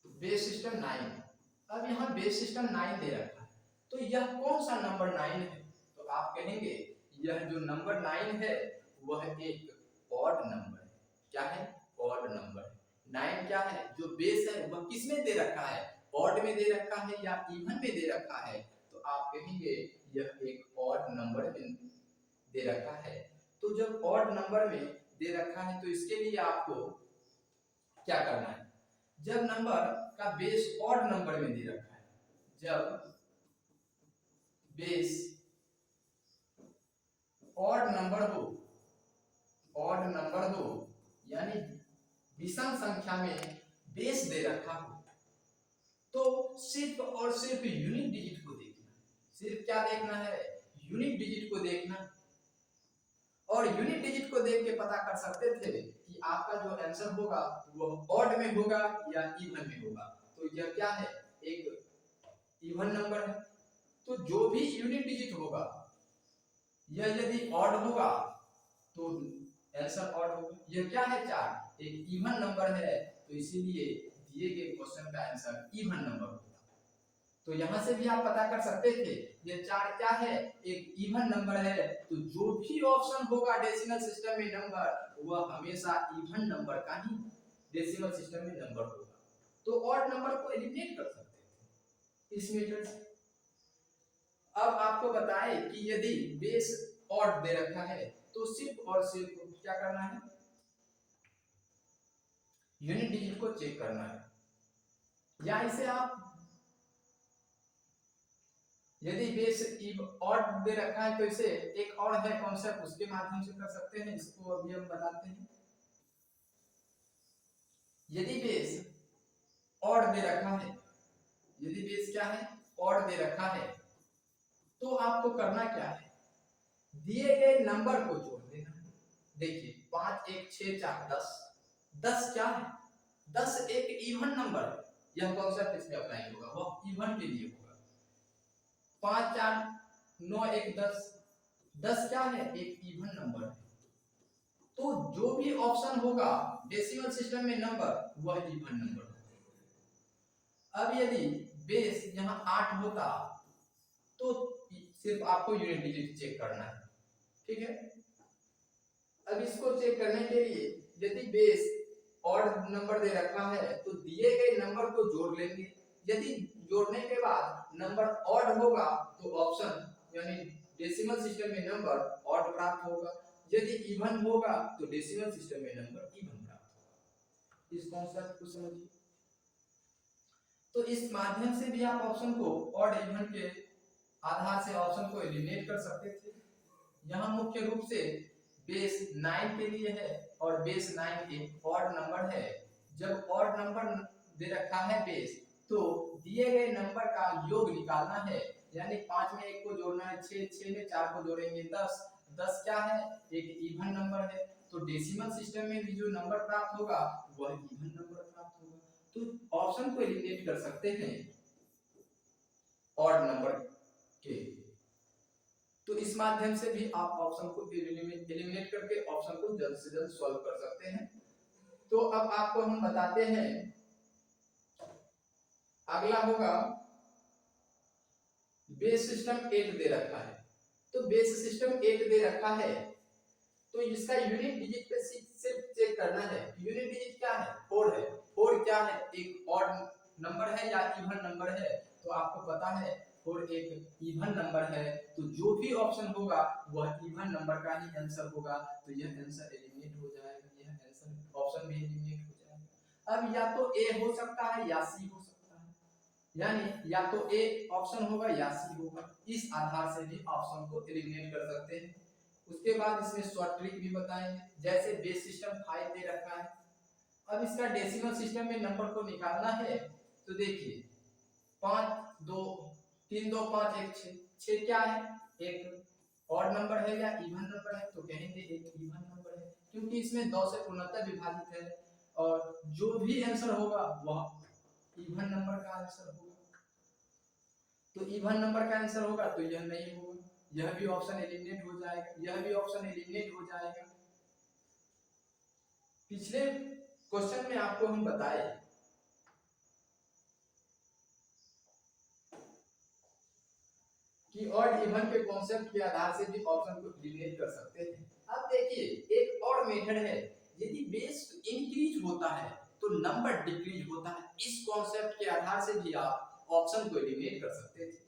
base system 9। अब यहाँ बेस सिस्टम 9 दे रखा है तो यह कौन सा नंबर 9 है तो आप कहेंगे यह जो नंबर 9 है वह एक ऑड नंबर है। क्या है? Odd number. 9 क्या है? जो बेस है वह किस में दे रखा है? ऑड में दे रखा है या इवन में दे रखा है? तो आप कहेंगे यह एक ऑड नंबर में दे रखा है। तो जब ऑड नंबर में दे रखा है तो इसके लिए आपको क्या करना है? जब नंबर का बेस ऑड नंबर में दे रखा है, जब बेस ऑड नंबर हो, ऑड नंबर हो यानी विषम संख्या में बेस दे रखा हो, तो सिर्फ और सिर्फ यूनिट डिजिट को देखना। सिर्फ क्या देखना है? यूनिट डिजिट को देखना। और यूनिट डिजिट को देख के पता कर सकते थे कि आपका जो आंसर होगा वो ऑड में होगा या इवन में होगा। तो यह क्या है? एक इवन नंबर है। तो जो भी यूनिट डिजिट होगा यह यदि ऑड होगा तो आंसर ऑड होगा। यह क्या है? 4 एक इवन नंबर है, तो इसीलिए दिए गए क्वेश्चन का आंसर इवन नंबर होगा। तो यहां से भी आप पता कर सकते थे ये 4 क्या है? एक इवन नंबर है। तो जो भी ऑप्शन होगा डेसिमल सिस्टम में नंबर वह हमेशा इवन नंबर का ही डेसिमल सिस्टम में नंबर होगा। तो ऑड नंबर को एलिमिनेट कर सकते थे इस मेथड से। अब आपको बताएं कि यदि बेस ऑड दे रखा है तो सिर्फ और सिर्फ क्या करना है? यूनिट डिजिट को चेक करना है। या इसे आप यदि बेस ऑड दे रखा है तो इसे एक और है कॉन्सेप्ट, उसके माध्यम से कर सकते हैं। इसको अभी हम बताते हैं। यदि बेस ऑड दे रखा है, यदि बेस क्या है? ऑड दे रखा है, तो आपको करना क्या है? दिए गए नंबर को जोड़ देना। देखिए 5 1 6 4 10। 10 क्या है? 10 एक इवन नंबर है। यह कॉन्सेप्ट इसमें अप्लाई होगा, वह इवन के लिए होगा। 5 4 9 1 10। 10 क्या है? एक इवन नंबर है। तो जो भी ऑप्शन होगा डेसिमल सिस्टम में नंबर वह इवन नंबर होगा। अब यदि बेस यहाँ 8 होता तो सिर्फ आपको यूनिट डिजिट चेक करना है। ठीक है। अब इसको चेक करने के लिए यदि बेस ऑड नंबर दे रखा है तो दिए गए नंबर को जोड़ लेंगे। यदि जोड़ने के बाद नंबर ऑड होगा तो ऑप्शन यानी डेसिमल सिस्टम में नंबर ऑड प्राप्त होगा। यदि इवन होगा तो डेसिमल सिस्टम में नंबर इवन प्राप्त होगा। इस कॉन्सेप्ट को समझिए। तो इस माध्यम से भी आप ऑप्शन को ऑड इवन के आधार से ऑप्शन को एलिमिनेट कर सकते थे। यहाँ मुख्य रूप से बेस 9 के लिए है और बेस 9 एक ऑड नंबर है। जब ऑड नंबर दे रखा है बेस, तो दिए गए नंबर का योग निकालना है। यानी 5 में 1 को जोड़ना है 6, 6 में 4 को जोड़ेंगे 10। 10 क्या है? एक इवन नंबर है। तो डेसिमल सिस्टम में भी जो नंबर प्राप्त होगा वह इवन नंबर प्राप्त होगा। तो ऑप्शन को एलिमिनेट कर सकते हैं ऑड नंबर के। तो इस माध्यम से भी आप ऑप्शन को एलिमिनेट करके ऑप्शन को जल्द से जल्द सॉल्व कर सकते हैं। तो अब आपको हम बताते हैं, अगला होगा बेस सिस्टम 8 दे रखा है। तो बेस सिस्टम 8 दे रखा है तो इसका यूनिट डिजिट पे सिर्फ चेक करना है। यूनिट डिजिट क्या है? 4 है। 4 क्या है? एक ऑड नंबर है या इवन नंबर है? तो आपको पता है 4 एक इवन नंबर है। तो जो भी ऑप्शन होगा वह इवन नंबर का ही आंसर होगा। तो यह आंसर एलिमिनेट हो जाएगा, यह आंसर ऑप्शन भी एलिमिनेट हो जाएगा। अब या तो ए हो सकता है या सी हो सकता है, यानी या तो ए ऑप्शन होगा या सी होगा। इस आधार से भी ऑप्शन को एलिमिनेट कर सकते हैं। उसके बाद इसमें शॉर्ट ट्रिक भी बताएंगे। जैसे बेस सिस्टम 5 दे रखा है, अब इसका डेसिमल सिस्टम में नंबर को निकालना है। तो देखिए 5 2 3 2 5 1 6। 6 क्या है? एक ऑड नंबर है या इवन नंबर है? तो कहेंगे एक इवन नंबर है, क्योंकि इसमें 2 से पूर्णतः विभाजित है और जो भी आंसर होगा वह इवन नंबर का आंसर होगा। तो इवन नंबर का आंसर होगा तो यह नहीं होगा, यह भी ऑप्शन एलिमिनेट हो जाएगा, यह भी ऑप्शन एलिमिनेट हो जाएगा। पिछले क्वेश्चन में आपको हम बताए कि ऑड इवन के कॉन्सेप्ट के आधार से भी ऑप्शन को एलिमिनेट कर सकते हैं। अब देखिए एक और मेथड है, यदि बेस इंक्रीज होता है तो नंबर डिक्रीज होता है, इस कॉन्सेप्ट के आधार से भी आप ऑप्शन को एलिमिनेट कर सकते थे।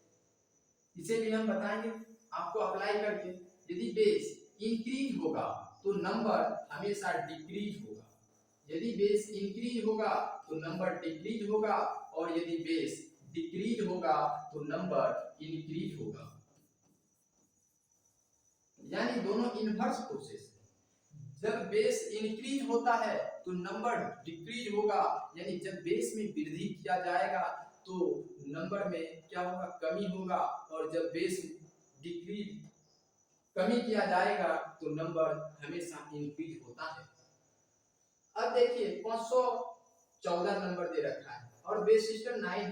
इसे भी हम बताएंगे आपको अप्लाई करके। यदि बेस इंक्रीज होगा तो नंबर हमेशा डिक्रीज होगा, यदि बेस इंक्रीज होगा तो नंबर डिक्रीज होगा, और यदि बेस डिक्रीज होगा तो नंबर इंक्रीज होगा। यानी दोनों इनवर्स प्रोसेस है। जब बेस इंक्रीज होता है तो नंबर डिक्रीज होगा, यानी जब बेस में वृद्धि किया जाएगा तो नंबर में क्या होगा, कमी होगा, और जब बेस डिक्रीज कमी किया जाएगा तो नंबर हमेशा इंक्रीज होता है। अब देखिए 514 नंबर दे रखा है और बेस सिस्टम 9 है,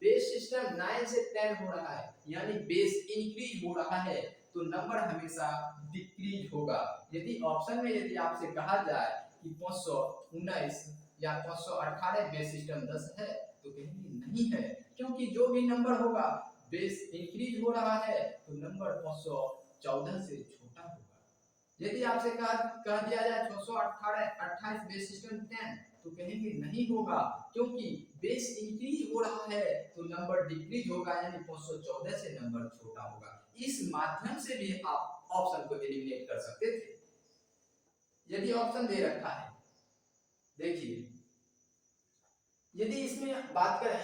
बेस सिस्टम 9 से 10 हो रहा है, यानी बेस इंक्रीज हो रहा है तो नंबर हमेशा डिक्रीज होगा। यदि ऑप्शन में यदि आपसे कहा जाए कि 519 या 518 बेस सिस्टम 10 है तो कहेंगे नहीं है, क्योंकि जो भी नंबर होगा बेस इंक्रीज हो रहा है तो नंबर 514 से छोटा होगा। यदि आपसे कह दिया जाए 628 बेस सिस्टम 10 तो कहेंगे नहीं होगा, क्योंकि बेस इंक्रीज हो रहा है तो नंबर डिक्रीज होगा, यानी 514 से नंबर छोटा होगा। इस माध्यम से भी आप ऑप्शन को एलिमिनेट कर सकते थे। यदि ऑप्शन दे रखा है, देखिए यदि इसमें बात करें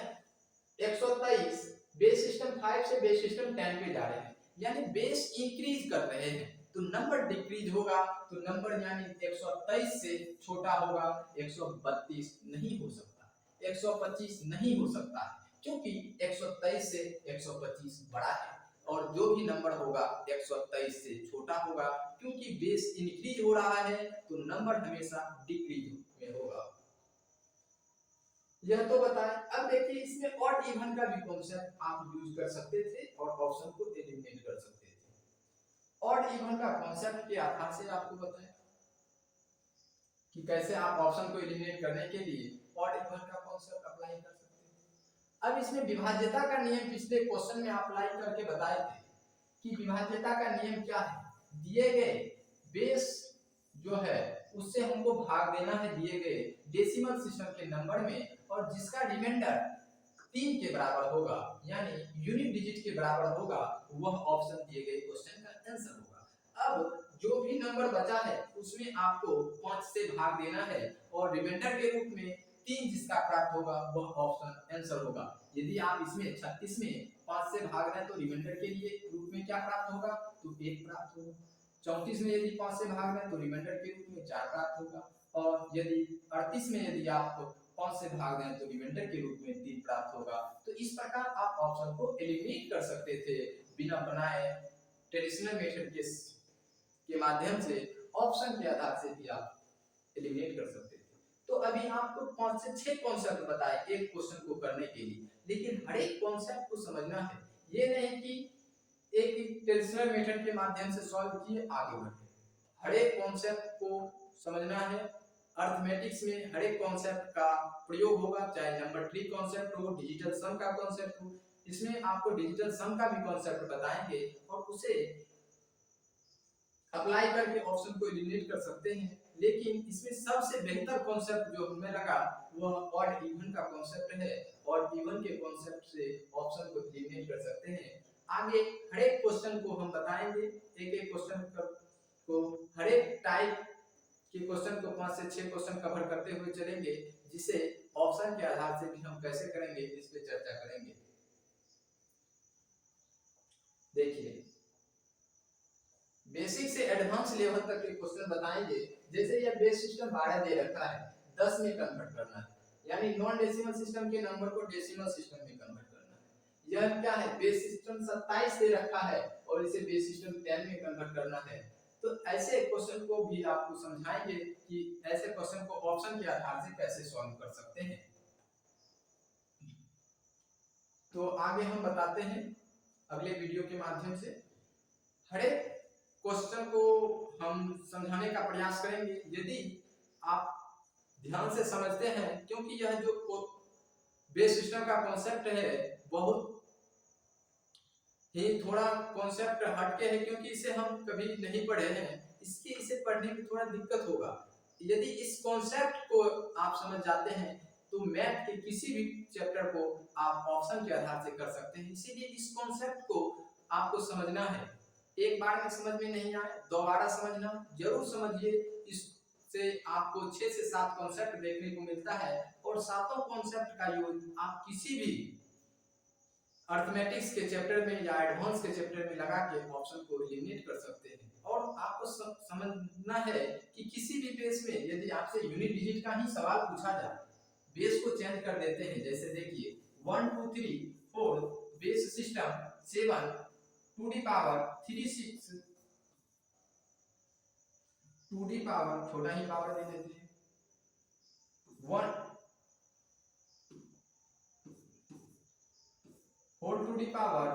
123 बेस सिस्टम 5 से बेस सिस्टम 10 पे जा रहे हैं, यानी बेस इंक्रीज कर रहे हैं तो नंबर डिक्रीज होगा, तो नंबर यानी 123 से छोटा होगा, 132 नहीं हो सकता, 125 नहीं हो सकता, क्योंकि 123 से 125 बड़ा है, और जो भी नंबर होगा 123 से छोटा होगा, क्योंकि बेस इंक्रीज हो रहा है तो नंबर हमेशा डिक्रीज में होगा। यह तो बताएं। अब देखिए इसमें ऑड इवन का भी कॉन्सेप्ट आप यूज कर सकते थे और ऑप्शन को एलिमिनेट कर सकते थे। ऑड इवन का कॉन्सेप्ट के आधार से आपको बताएं कि कैसे आप ऑप्शन को एलिमिनेट करने के लिए ऑड इवन का कॉन्सेप्ट अप्लाई कर सकते हैं। अब इसमें विभाज्यता का नियम पिछले क्वेश्चन में अप्लाई करके बताए थे कि विभाज्यता का नियम क्या है, दिए गए बेस जो है उससे हमको भाग देना है दिए गए डेसिमल सिस्टम के नंबर में, और जिसका रिमाइंडर 3 के बराबर होगा, यानी यूनिट डिजिट के बराबर होगा, वह ऑप्शन दिए गए क्वेश्चन का आंसर होगा। अब जो भी नंबर बचा है उसमें आपको 5 से भाग देना है और रिमाइंडर के रूप में 3 जिसका प्राप्त होगा वह ऑप्शन आंसर होगा। यदि आप इसमें 36 में 5 से भाग रहे हैं तो रिमाइंडर के लिए रूप में क्या प्राप्त होगा, तो 1 प्राप्त होगा। 34 में यदि 5 से भाग रहे हैं तो रिमाइंडर के रूप में 4 प्राप्त होगा, और यदि 38 में यदि आप 5 से भाग दें तो रिमाइंडर के रूप में 3 प्राप्त होगा। तो इस प्रकार आप ऑप्शन को एलिमिनेट कर सकते थे बिना बनाए ट्रेडिशनल मेथड के माध्यम से, ऑप्शन के आधार से भी आप एलिमिनेट कर सकते थे। तो अभी आपको 5 से 6 कॉन्सेप्ट बताए एक क्वेश्चन को करने के लिए, लेकिन हर एक कॉन्सेप्ट को समझना है, ये नहीं कि एक ट्रेडिशनल मेथड के माध्यम से सॉल्व किए आगे बढ़े। हर एक कॉन्सेप्ट को समझना है। अर्थमेटिक्स में हर एक कॉन्सेप्ट का प्रयोग होगा, चाहे नंबर ट्री कॉन्सेप्ट हो, डिजिटल सम का कॉन्सेप्ट हो, इसमें आपको डिजिटल सम का भी कॉन्सेप्ट बताएंगे और उसे अप्लाई करके ऑप्शन को एलिमिनेट कर सकते हैं। लेकिन इसमें सबसे बेहतर कॉन्सेप्ट जो हमें लगा वह ऑड इवन का कॉन्सेप्ट है। ऑड इवन के कॉन्सेप्ट से ऑप्शन को एलिमिनेट कर सकते हैं। आगे हर एक क्वेश्चन को हम बताएंगे, एक एक क्वेश्चन को हर एक टाइप के क्वेश्चन को 5 से 6 क्वेश्चन कवर करते हुए चलेंगे, जिसे ऑप्शन के आधार से भी हम कैसे करेंगे इस पे चर्चा करेंगे। देखिए बेसिक से एडवांस लेवल तक के क्वेश्चन बताएंगे। जैसे यह बेस सिस्टम 12 दे रखा है, 10 में कन्वर्ट करना है, यानी नॉन डेसिमल सिस्टम के नंबर को डेसिमल सिस्टम में कन्वर्ट करना है। यह क्या है, बेस सिस्टम 27 दे रखा है और इसे बेस सिस्टम 10 में कन्वर्ट करना है। तो ऐसे क्वेश्चन को भी आपको समझाएंगे कि ऐसे क्वेश्चन को ऑप्शन के आधार से कैसे सॉल्व कर सकते हैं। तो आगे हम बताते हैं अगले वीडियो के माध्यम से। हर एक क्वेश्चन को हम समझाने का प्रयास करेंगे, यदि आप ध्यान से समझते हैं, क्योंकि यह जो बेस सिस्टम का कॉन्सेप्ट है बहुत ही थोड़ा कॉन्सेप्ट हटके है, क्योंकि इसे हम कभी नहीं पढ़े हैं, इसके इसे पढ़ने में थोड़ा दिक्कत होगा। यदि इस कॉन्सेप्ट को आप समझ जाते हैं तो मैथ के किसी भी चैप्टर को आप ऑप्शन के आधार से कर सकते हैं। इसीलिए इस कॉन्सेप्ट को आपको समझना है। एक बार में समझ में नहीं आए, दोबारा समझना जरूर समझिए। इससे आपको 6 से 7 कॉन्सेप्ट देखने को मिलता है और सातों कॉन्सेप्ट का यूज आप किसी भी अर्थमेटिक्स के चैप्टर में या एडवांस के चैप्टर में लगा के ऑप्शन को एलिमिनेट कर सकते हैं। और आपको समझना है कि किसी भी बेस में यदि आपसे यूनिट डिजिट का ही सवाल पूछा जाए, बेस को चेंज कर देते हैं। जैसे देखिए 1 2 3 4 base system 7 to the power 3 6 to the power छोटा ही पावर दे देते हैं 1 4 टू दी पावर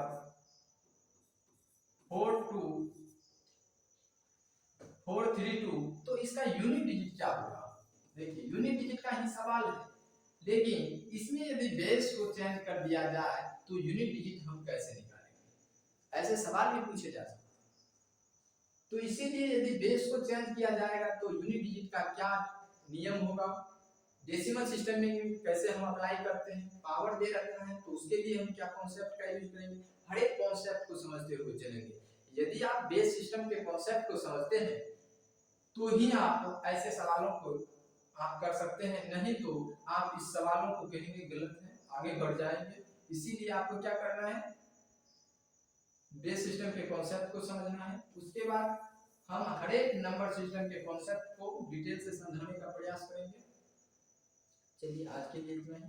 4 2 4 3 2। तो इसका यूनिट डिजिट क्या होगा? देखिए यूनिट डिजिट का ही सवाल है, लेकिन इसमें यदि बेस को चेंज कर दिया जाए तो यूनिट डिजिट हम कैसे निकालेंगे? ऐसे सवाल भी पूछे जा सकते हैं। तो इसीलिए यदि बेस को चेंज किया जाएगा तो यूनिट डिजिट का क्या नियम होगा, डेसिमल सिस्टम में कैसे हम अप्लाई करते हैं, पावर दे रखा है तो उसके लिए हम क्या कॉन्सेप्ट का यूज करेंगे, हर एक कॉन्सेप्ट को समझते हुए चलेंगे। यदि आप बेस सिस्टम के कॉन्सेप्ट को समझते हैं तो ही आप ऐसे सवालों को आप कर सकते हैं, नहीं तो आप इस सवालों को कहेंगे गलत है, आगे बढ़ जाएंगे। इसीलिए आपको क्या करना है, बेस सिस्टम के कॉन्सेप्ट को समझना है। उसके बाद हम हर एक नंबर सिस्टम के कॉन्सेप्ट को डिटेल से समझाने का प्रयास करेंगे। चलिए आज के लिए इतना ही।